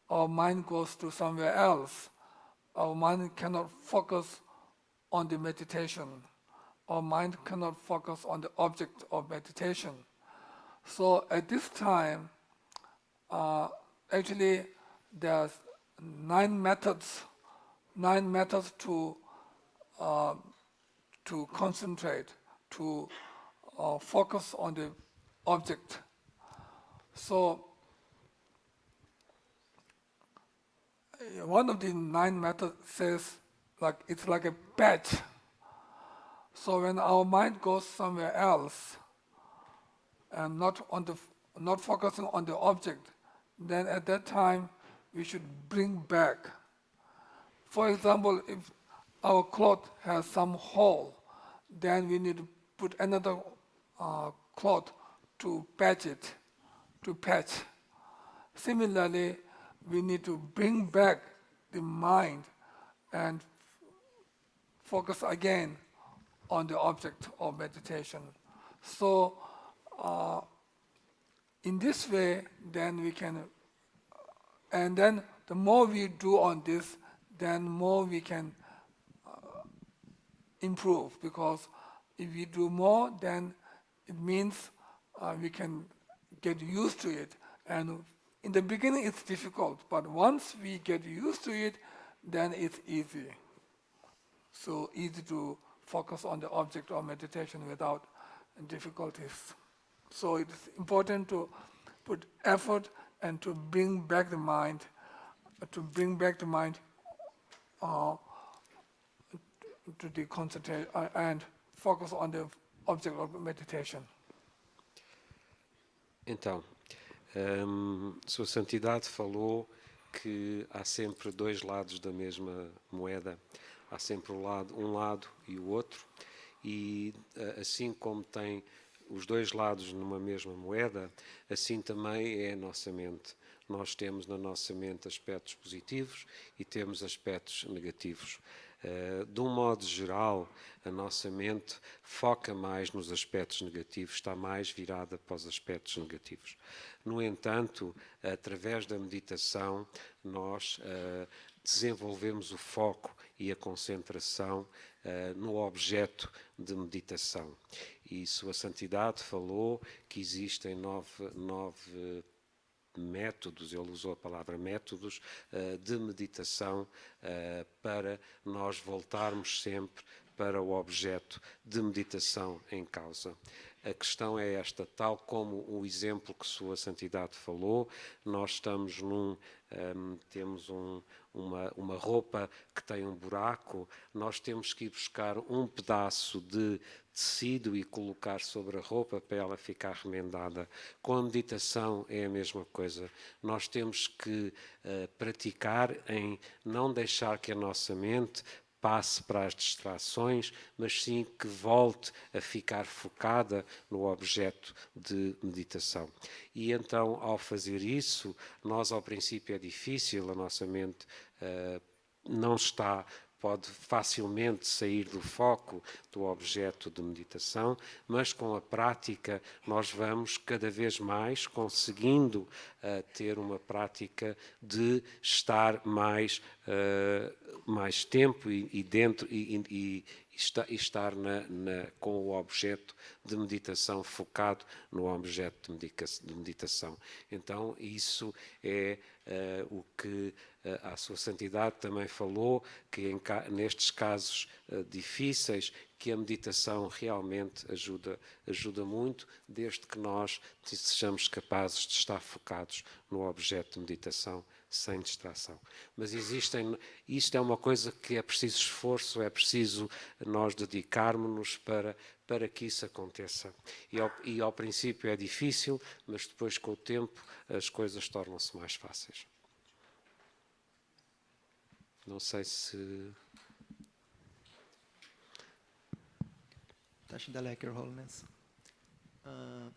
Our mind goes to somewhere else. Our mind cannot focus on the meditation. Our mind cannot focus on the object of meditation. So at this time, actually there's 9 methods to concentrate, to focus on the object. So one of the 9 methods says it's like a bet. So when our mind goes somewhere else and not focusing on the object, then at that time we should bring back. For example, if our cloth has some hole, then we need to put another cloth to patch it, Similarly, we need to bring back the mind and focus again on the object of meditation. So, in this way, then we can, and then the more we do on this, then more we can improve, because if we do more, then it means we can get used to it. And in the beginning it's difficult, but once we get used to it, then it's easy. So easy to focus on the object of meditation without difficulties. So it's important to put effort and to bring back the mind, to the concentration and focus on the object of meditation. Então, Sua Santidade falou que há sempre dois lados da mesma moeda. Há sempre um lado e o outro. E assim como tem os dois lados numa mesma moeda, assim também é a nossa mente. Nós temos na nossa mente aspectos positivos e temos aspectos negativos. De um modo geral, a nossa mente foca mais nos aspectos negativos, está mais virada para os aspectos negativos. No entanto, através da meditação, nós desenvolvemos o foco e a concentração no objeto de meditação. E Sua Santidade falou que existem nove métodos, ele usou a palavra métodos, de meditação para nós voltarmos sempre para o objeto de meditação em causa. A questão é esta, tal como o exemplo que Sua Santidade falou, nós estamos temos uma roupa que tem um buraco, nós temos que ir buscar um pedaço de tecido e colocar sobre a roupa para ela ficar remendada. Com a meditação é a mesma coisa. Nós temos que praticar em não deixar que a nossa mente passe para as distrações, mas sim que volte a ficar focada no objeto de meditação. E então, ao fazer isso, nós ao princípio é difícil, a nossa mente pode facilmente sair do foco do objeto de meditação, mas com a prática nós vamos cada vez mais conseguindo ter uma prática de estar mais tempo e dentro e estar com o objeto de meditação focado no objeto de meditação. Então isso é o que a Sua Santidade também falou, que nestes casos difíceis, que a meditação realmente ajuda muito, desde que nós sejamos capazes de estar focados no objeto de meditação, sem distração. Mas isto é uma coisa que é preciso esforço, é preciso nós dedicarmos-nos para que isso aconteça. E ao princípio é difícil, mas depois com o tempo as coisas tornam-se mais fáceis. Não sei se... Tashin Holiness. A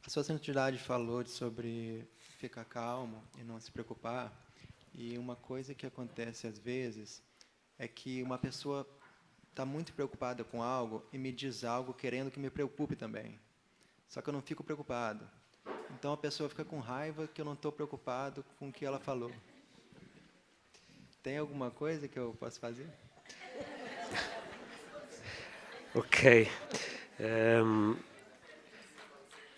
Sua Santidade falou sobre ficar calmo e não se preocupar. E uma coisa que acontece às vezes é que uma pessoa está muito preocupada com algo e me diz algo querendo que me preocupe também. Só que eu não fico preocupado. Então a pessoa fica com raiva que eu não estou preocupado com o que ela falou. Tem alguma coisa que eu possa fazer? Okay.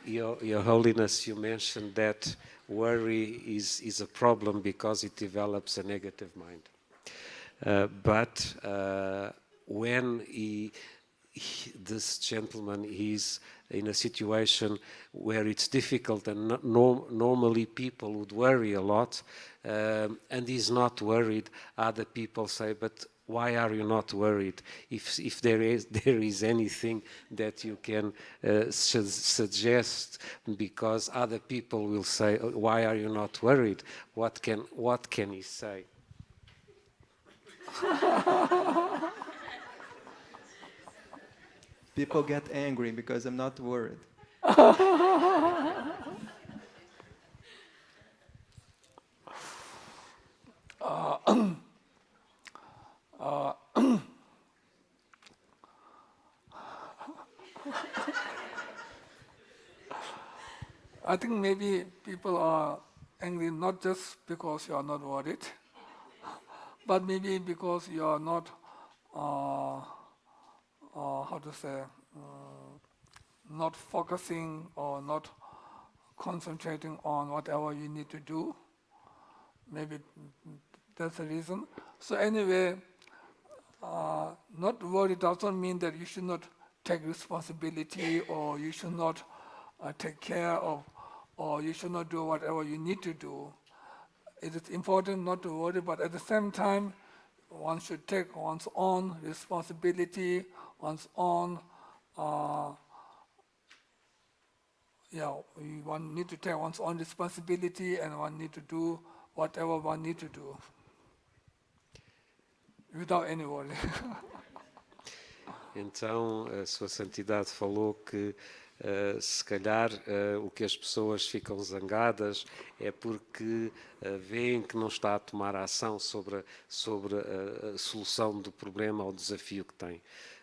Your Holiness, you mentioned that worry is a problem because it develops a negative mind. But when this gentleman is in a situation where it's difficult and normally people would worry a lot, and he's not worried, other people say, but why are you not worried? If there is anything that you can suggest, because other people will say, why are you not worried? What can he say? People get angry because I'm not worried. I think maybe people are angry not just because you are not worried, but maybe because you are not, how to say, not focusing or not concentrating on whatever you need to do. Maybe that's the reason. So anyway, not worry doesn't mean that you should not take responsibility, or you should not take care of, or you should not do whatever you need to do. It is important not to worry, but at the same time, one should take one's own responsibility, one's own, one need to take one's own responsibility, and one need to do whatever one need to do, without any worry. Então, a Sua Santidade falou que, se calhar, o que as pessoas ficam zangadas é porque veem que não está a tomar ação sobre a solução do problema ou desafio que tem.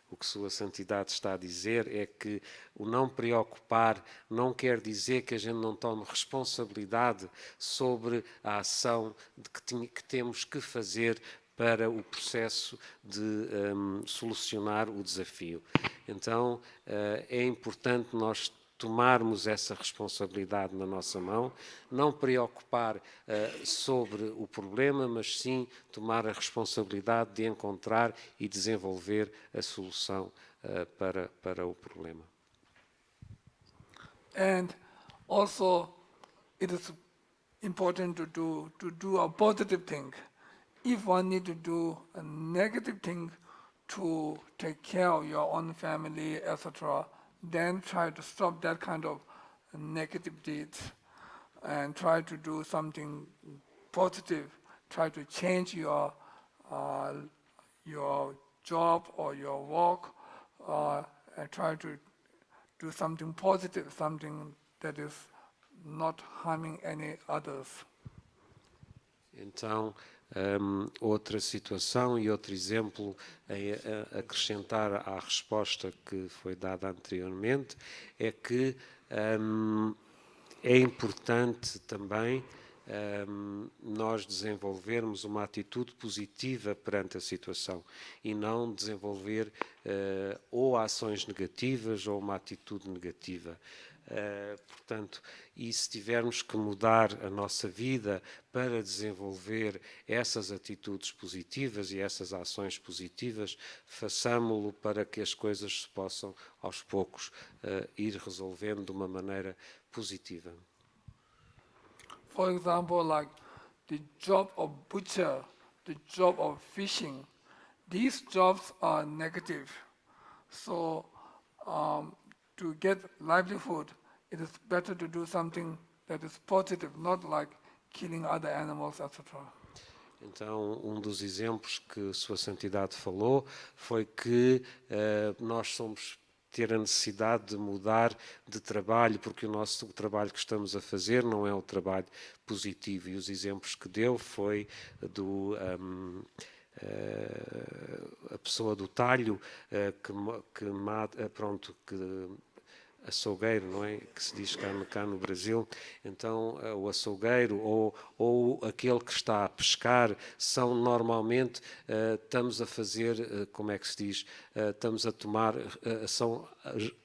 O que Sua Santidade está a dizer é que o não preocupar não quer dizer que a gente não tome responsabilidade sobre a ação que temos que fazer para o processo de solucionar o desafio. Então, é importante nós tomarmos essa responsabilidade na nossa mão, não preocupar sobre o problema, mas sim tomar a responsabilidade de encontrar e desenvolver a solução para o problema. And also, it is important to do a positive thing. If one need to do a negative thing to take care of your own family, etc., then try to stop that kind of negative deeds and try to do something positive. Try to change your job or your work, and try to do something positive, something that is not harming any others. Então, outra situação e outro exemplo a acrescentar à resposta que foi dada anteriormente é que é importante também nós desenvolvermos uma atitude positiva perante a situação e não desenvolver ou ações negativas ou uma atitude negativa. Portanto, e se tivermos que mudar a nossa vida para desenvolver essas atitudes positivas e essas ações positivas, façamo-lo para que as coisas se possam, aos poucos, ir resolvendo de uma maneira positiva. For example, like the job of butcher, the job of fishing, these jobs are negative. So, to get livelihood, it is better to do something that is positive, not like killing other animals, etc. Então, um dos exemplos que Sua Santidade falou foi que nós ter a necessidade de mudar de trabalho, porque o trabalho que estamos a fazer não é um trabalho positivo. E os exemplos que deu foi a pessoa do talho que açougueiro, não é? Que se diz cá no Brasil. Então, o açougueiro ou aquele que está a pescar são normalmente, estamos a fazer, como é que se diz, estamos a tomar, são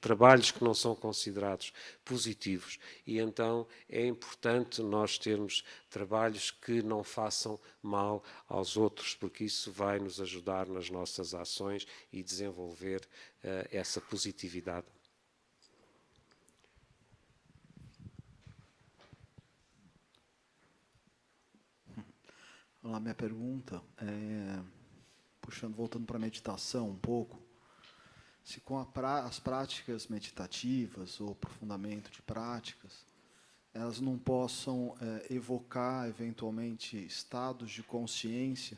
trabalhos que não são considerados positivos. E então é importante nós termos trabalhos que não façam mal aos outros, porque isso vai nos ajudar nas nossas ações e desenvolver essa positividade. Olá, minha pergunta é, voltando para a meditação um pouco, se com as práticas meditativas ou aprofundamento de práticas, elas não possam evocar, eventualmente, estados de consciência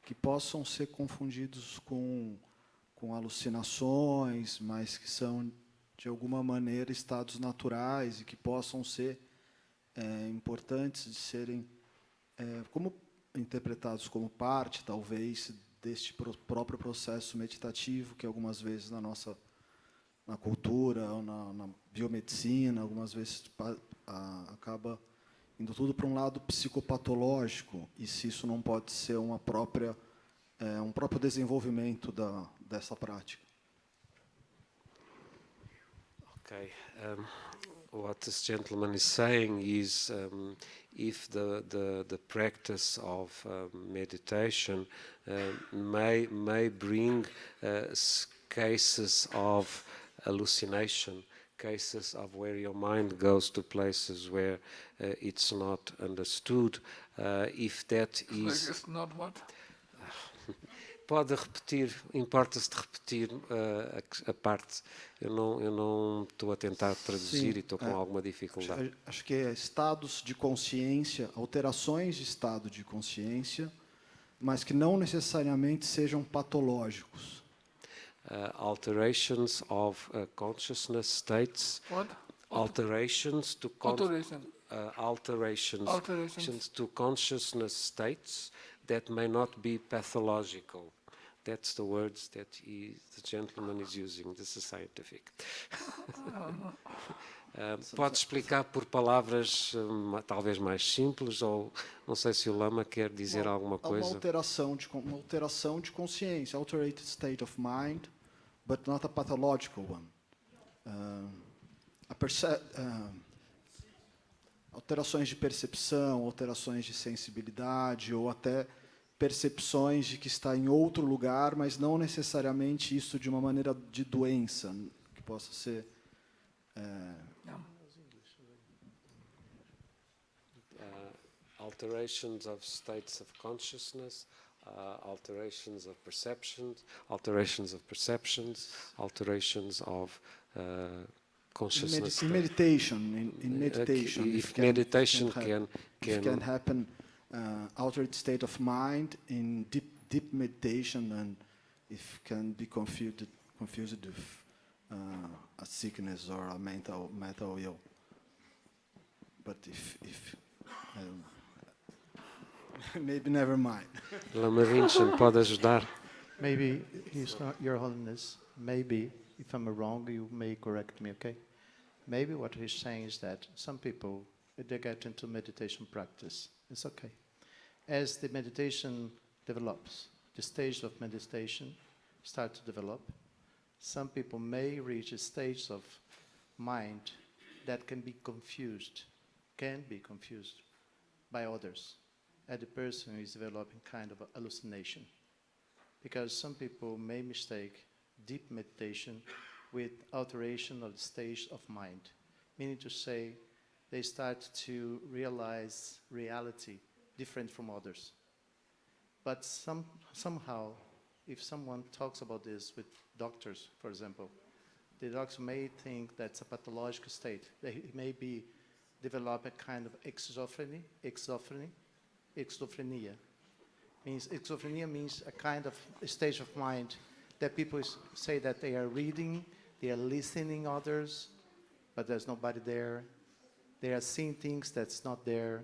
que possam ser confundidos com alucinações, mas que são, de alguma maneira, estados naturais e que possam ser importantes de serem interpretados como parte, talvez, deste próprio processo meditativo que algumas vezes na cultura ou na biomedicina, algumas vezes acaba indo tudo para um lado psicopatológico, e se isso não pode ser um próprio desenvolvimento dessa prática. Okay. What this gentleman is saying is, if the practice of meditation may bring cases of hallucination, cases of where your mind goes to places where it's not understood, if that is... It's not what? Pode repetir, importa-se de repetir a parte. Eu não estou a tentar traduzir. Sim, e estou com alguma dificuldade. Acho que é estados de consciência, alterações de estado de consciência, mas que não necessariamente sejam patológicos. Alterations of consciousness states. What? Alterations to alterations to consciousness states that may not be pathological. That's the words that the gentleman is using. This is scientific. Pode explicar por palavras talvez mais simples, ou não sei se o Lama quer dizer alguma coisa. Uma alteração de consciência, alterated state of mind, but not a pathological one. Alterações de percepção, alterações de sensibilidade, ou até percepções de que está em outro lugar, mas não necessariamente isso de uma maneira de doença, que possa ser... Alterations of states of consciousness, alterations of perceptions, alterations of consciousness. In meditation, if meditation can happen, altered state of mind in deep meditation, and if can be confused with a sickness or a mental ill. But if maybe never mind. Lama Rinchen pode ajudar. Maybe Your Holiness. Maybe if I'm wrong, you may correct me. Okay? Maybe what he's saying is that some people, they get into meditation practice. It's okay. As the meditation develops, the stage of meditation start to develop, some people may reach a stage of mind that can be confused by others, and the person is developing kind of a hallucination. Because some people may mistake deep meditation with alteration of the stage of mind, meaning to say they start to realize reality different from others. But somehow, if someone talks about this with doctors, for example, the doctor may think that's a pathological state. They may develop a kind of schizophrenia. Schizophrenia means a kind of stage of mind that people say that they are reading, they are listening others, but there's nobody there. They are seeing things that's not there.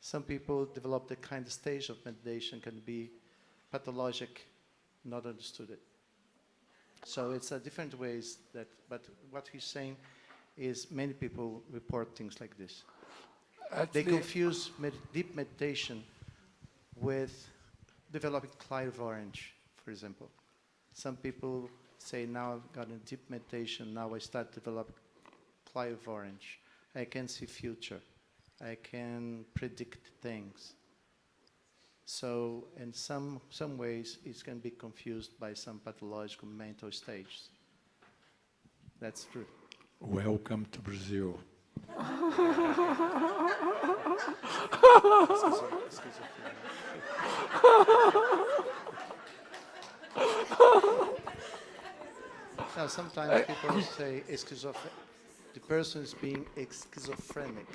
Some people develop the kind of stage of meditation can be pathologic, not understood it. So it's different ways but what he's saying is many people report things like this. Actually, they confuse deep meditation with developing clairvoyance, for example. Some people say, now I've got a deep meditation, now I start to develop clairvoyance. I can see future. I can predict things. So in some ways, it can be confused by some pathological mental stages. That's true. Welcome to Brazil. Now, sometimes people say the person is being schizophrenic.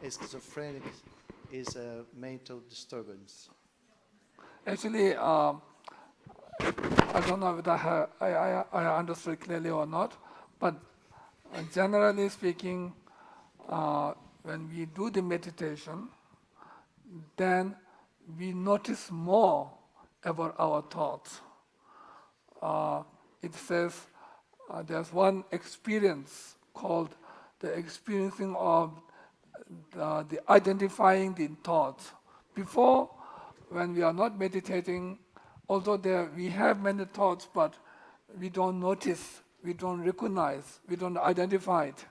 A schizophrenic is a mental disturbance. Actually, I don't know whether I understood clearly or not, but generally speaking, when we do the meditation, then we notice more about our thoughts. It says there's one experience called the experiencing of the identifying the thoughts. Before, when we are not meditating, although we have many thoughts, but we don't notice, we don't recognize, we don't identify it.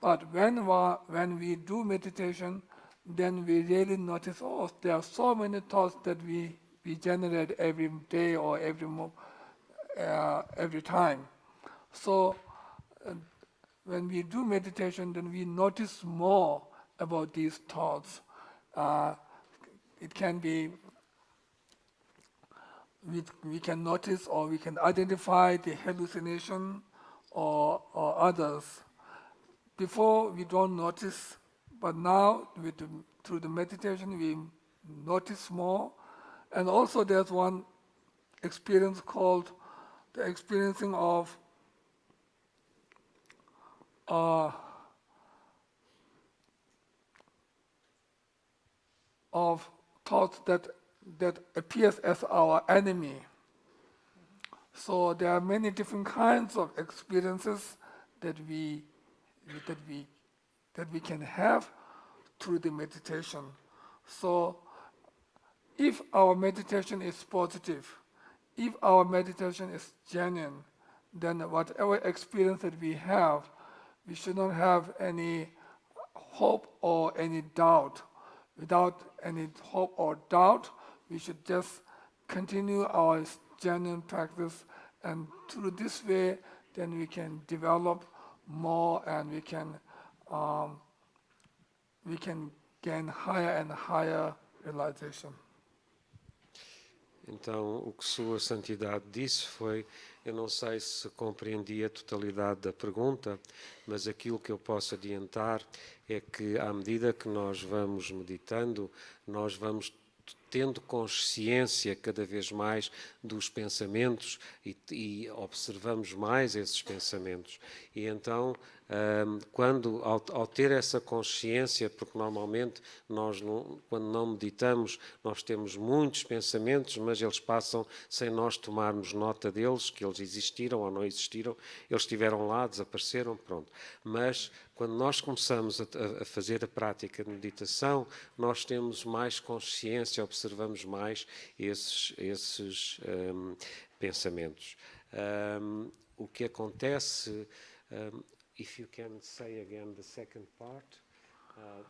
But when we do meditation, then we really notice, oh, there are so many thoughts that we generate every day or every time. So when we do meditation, then we notice more about these thoughts. It can be, we can notice or we can identify the hallucination or others. Before we don't notice, but now through the meditation we notice more. And also there's one experience called the experiencing of thoughts that appears as our enemy. So there are many different kinds of experiences that we can have through the meditation. So if our meditation is positive, if our meditation is genuine, then whatever experience that we have, we should not have any hope or any doubt. Without any hope or doubt, we should just continue our genuine practice, and through this way, then we can develop more, and we can gain higher and higher realization. Então, o que Sua Santidade disse foi, eu não sei se compreendi a totalidade da pergunta, mas aquilo que eu posso adiantar é que, à medida que nós vamos meditando, nós vamos tendo consciência cada vez mais dos pensamentos e observamos mais esses pensamentos. E então, ao ter essa consciência, porque normalmente quando não meditamos, nós temos muitos pensamentos, mas eles passam sem nós tomarmos nota deles, que eles existiram ou não existiram, eles estiveram lá, desapareceram, pronto. Mas quando nós começamos a fazer a prática de meditação, nós temos mais consciência, observamos mais esses pensamentos. O que acontece... if you can say again the second part.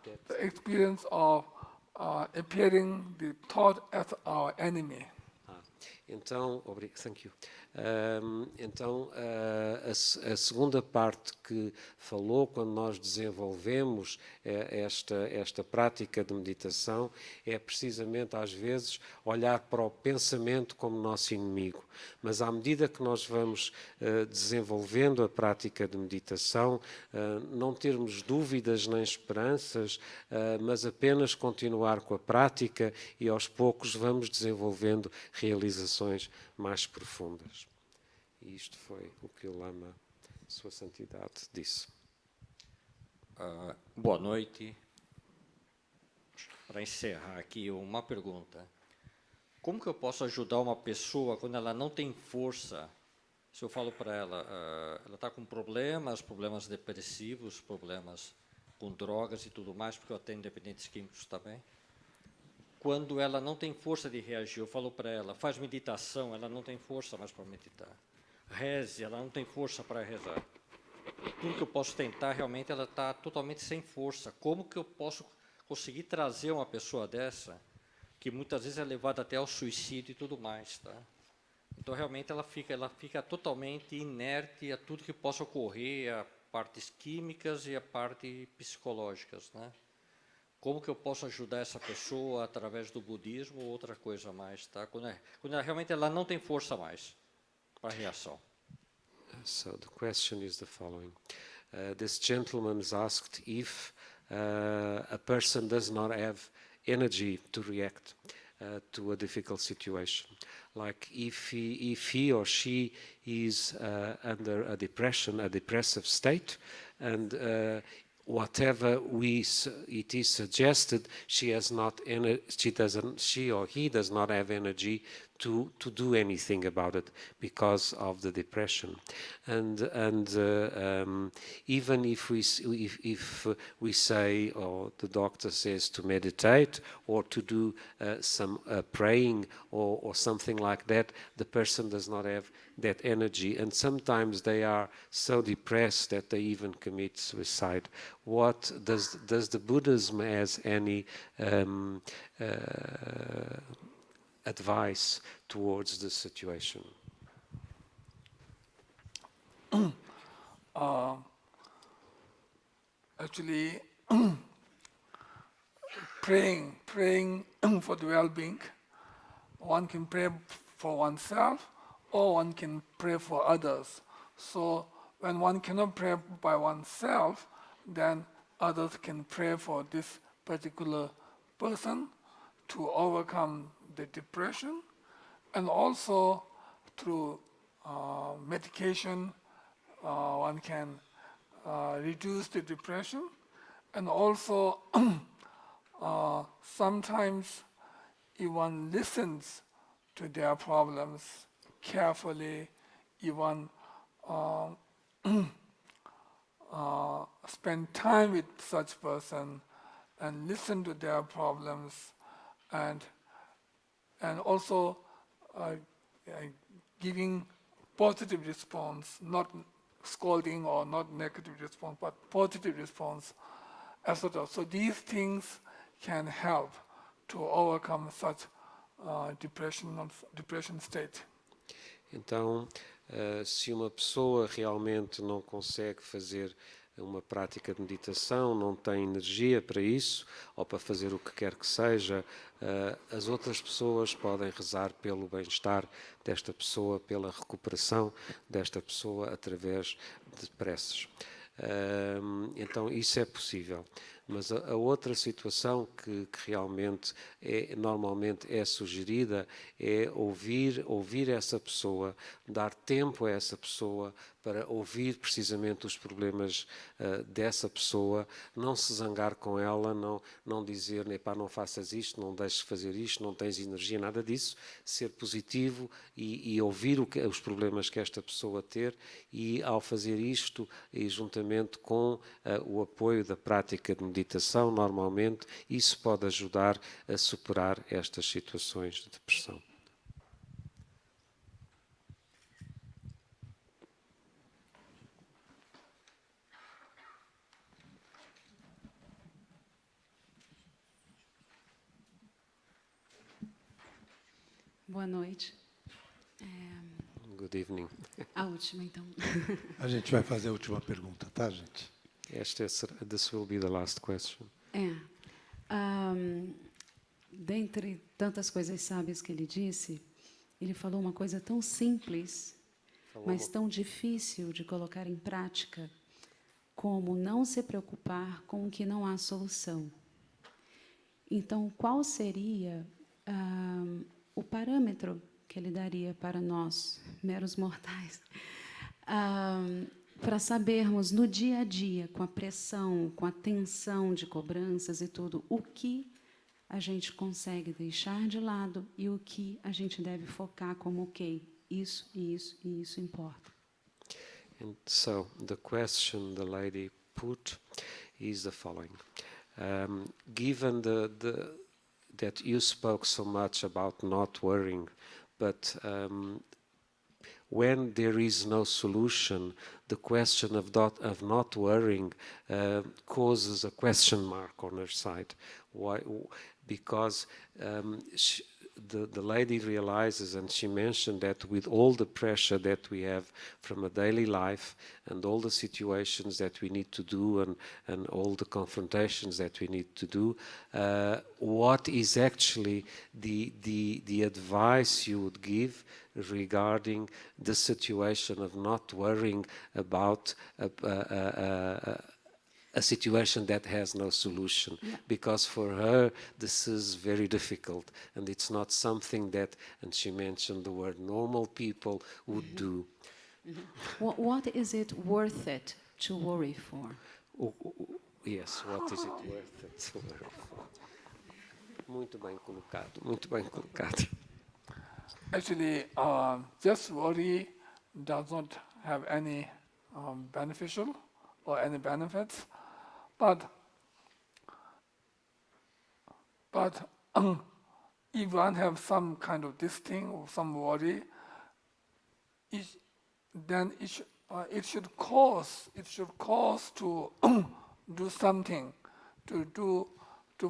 The experience of appearing the thought as our enemy. Então, thank you. Então, a segunda parte que falou, quando nós desenvolvemos esta prática de meditação, é precisamente, às vezes, olhar para o pensamento como nosso inimigo. Mas, à medida que nós vamos desenvolvendo a prática de meditação, não termos dúvidas nem esperanças, mas apenas continuar com a prática e, aos poucos, vamos desenvolvendo realizações mais profundas. E isto foi o que o Lama, Sua Santidade, disse. Boa noite. Para encerrar aqui, uma pergunta. Como que eu posso ajudar uma pessoa quando ela não tem força? Se eu falo para ela, ela está com problemas depressivos, problemas com drogas e tudo mais, porque eu atendo dependentes químicos também. Quando ela não tem força de reagir, eu falo para ela, faz meditação, ela não tem força mais para meditar. Reze, ela não tem força para rezar. Tudo que eu posso tentar, realmente, ela está totalmente sem força. Como que eu posso conseguir trazer uma pessoa dessa, que muitas vezes é levada até ao suicídio e tudo mais, tá? Então, realmente, ela fica totalmente inerte a tudo que possa ocorrer, a partes químicas e a parte psicológicas, né? como que eu posso ajudar essa pessoa através do budismo ou outra coisa mais, tá? Quando ela realmente não tem força mais para a reação. So the question is the following. This gentleman is asked if a person does not have energy to react to a difficult situation. Like if he or she is under a depression, a depressive state, and whatever it is suggested, she or he does not have energy to do anything about it because of the depression, and even if we say, or the doctor says, to meditate or to do some praying or something like that, the person does not have that energy, and sometimes they are so depressed that they even commit suicide. What does the Buddhism has any advice towards the situation? Actually, praying for the well-being, one can pray for oneself or one can pray for others. So when one cannot pray by oneself, then others can pray for this particular person to overcome the depression, and also through medication one can reduce the depression, and also sometimes if one listens to their problems carefully, if one spend time with such person and listen to their problems, and also giving positive response, not scolding or not negative response, but positive response, etc. So these things can help to overcome such depression state. Então, se uma pessoa realmente não consegue fazer uma prática de meditação, não tem energia para isso, ou para fazer o que quer que seja, as outras pessoas podem rezar pelo bem-estar desta pessoa, pela recuperação desta pessoa através de preces. Então isso é possível. Mas a outra situação que realmente normalmente é sugerida é ouvir essa pessoa, dar tempo a essa pessoa para ouvir precisamente os problemas dessa pessoa, não se zangar com ela, não dizer, não faças isto, não deixes fazer isto, não tens energia, nada disso, ser positivo e ouvir os problemas que esta pessoa ter, e ao fazer isto, e juntamente com o apoio da prática de meditação, normalmente isso pode ajudar a superar estas situações de depressão. Boa noite. Good evening. A última, então. A gente vai fazer a última pergunta, tá, gente? This will be the last question. Dentre tantas coisas sábias que ele disse, ele falou uma coisa tão simples, mas tão difícil de colocar em prática, como não se preocupar com o que não há solução. Então, qual seria o parâmetro que ele daria para nós, meros mortais, para sabermos no dia a dia, com a pressão, com a tensão de cobranças e tudo, o que a gente consegue deixar de lado e o que a gente deve focar como, ok, isso e isso e isso importa. And so the question the lady put is the following: given that you spoke so much about not worrying, but when there is no solution, the question of not worrying causes a question mark on her side. Why? Because the lady realizes, and she mentioned that with all the pressure that we have from a daily life and all the situations that we need to do and all the confrontations that we need to do, what is actually the advice you would give regarding the situation of not worrying about a situation that has no solution, because for her this is very difficult, and it's not something that, and she mentioned the word, normal people would do. What is it worth it to worry for? Yes, what is it worth it to worry for? Muito bem colocado, muito bem colocado. Actually, just worry does not have any beneficial or any benefits, but if one have some kind of this thing or some worry, then it should cause to do something, to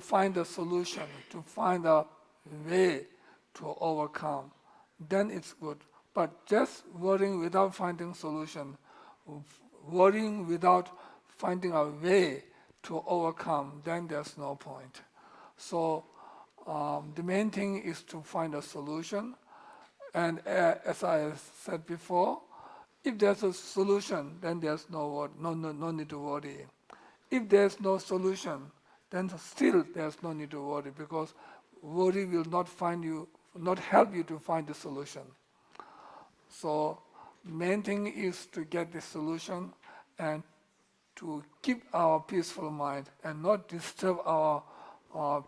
find a solution, to find a way to overcome. Then it's good. But just worrying without finding solution, worrying without finding a way to overcome, then there's no point. So the main thing is to find a solution. And as I said before, if there's a solution, then there's no need to worry. If there's no solution, then still there's no need to worry, because worry will not help you to find the solution. So main thing is to get the solution and to keep our peaceful mind and not disturb our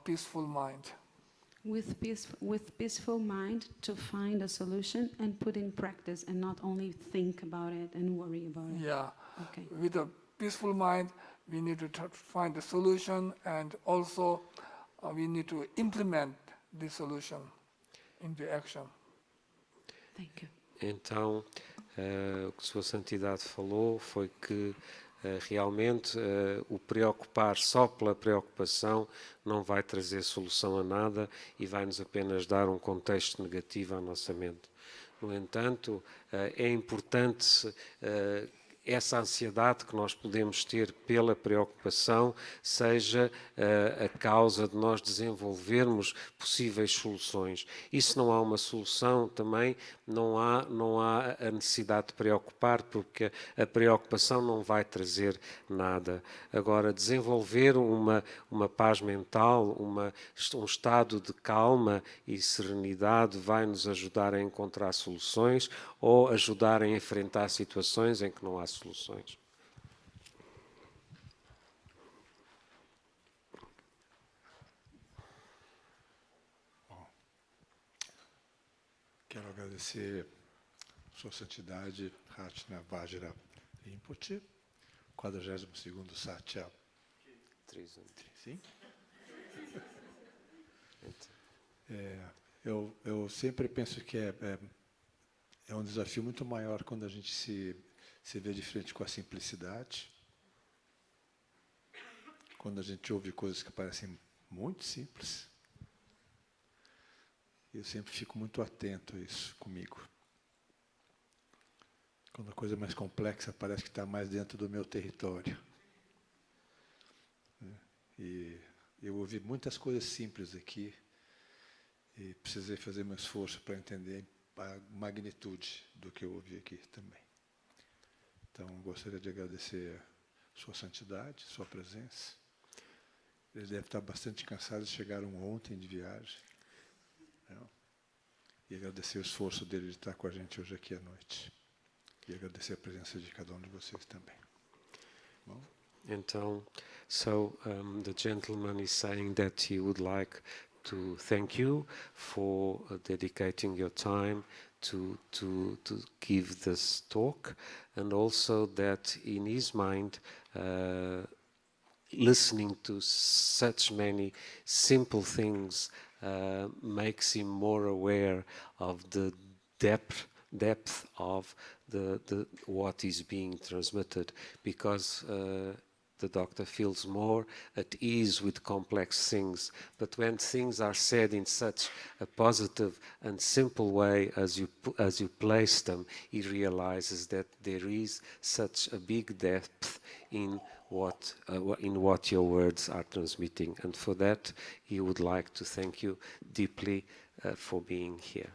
peaceful mind. With peaceful mind to find a solution and put in practice, and not only think about it and worry about it. Yeah. Okay. With a peaceful mind, we need to find the solution, and also we need to implement the solution into action. Thank you. Então, o que Sua Santidade falou foi que realmente o preocupar só pela preocupação não vai trazer solução a nada e vai-nos apenas dar um contexto negativo à nossa mente. No entanto, é importante essa ansiedade que nós podemos ter pela preocupação seja a causa de nós desenvolvermos possíveis soluções. E se não há uma solução, também não há a necessidade de preocupar, porque a preocupação não vai trazer nada. Agora, desenvolver uma paz mental, um estado de calma e serenidade vai nos ajudar a encontrar soluções ou ajudar a enfrentar situações em que não há soluções. Bom, quero agradecer Sua Santidade Ratna Vajra Rinpoche, 42º Sakya Trizin. Sim? Eu sempre penso que é um desafio muito maior quando a gente se vê de frente com a simplicidade, quando a gente ouve coisas que parecem muito simples. Eu sempre fico muito atento a isso comigo. Quando a coisa é mais complexa, parece que está mais dentro do meu território. E eu ouvi muitas coisas simples aqui e precisei fazer meu esforço para entender a magnitude do que eu ouvi aqui também. Então, gostaria de agradecer Sua Santidade, Sua presença. Eles devem estar bastante cansados, chegaram ontem de viagem. E agradecer o esforço dele de estar com a gente hoje aqui à noite. E agradecer a presença de cada um de vocês também. Bom? Então, the gentleman is saying that he would like to thank you for dedicating your time to give this talk, and also that in his mind, listening to such many simple things makes him more aware of the depth of the what is being transmitted, because the doctor feels more at ease with complex things. But when things are said in such a positive and simple way as you place them, he realizes that there is such a big depth in what your words are transmitting. And for that, he would like to thank you deeply for being here.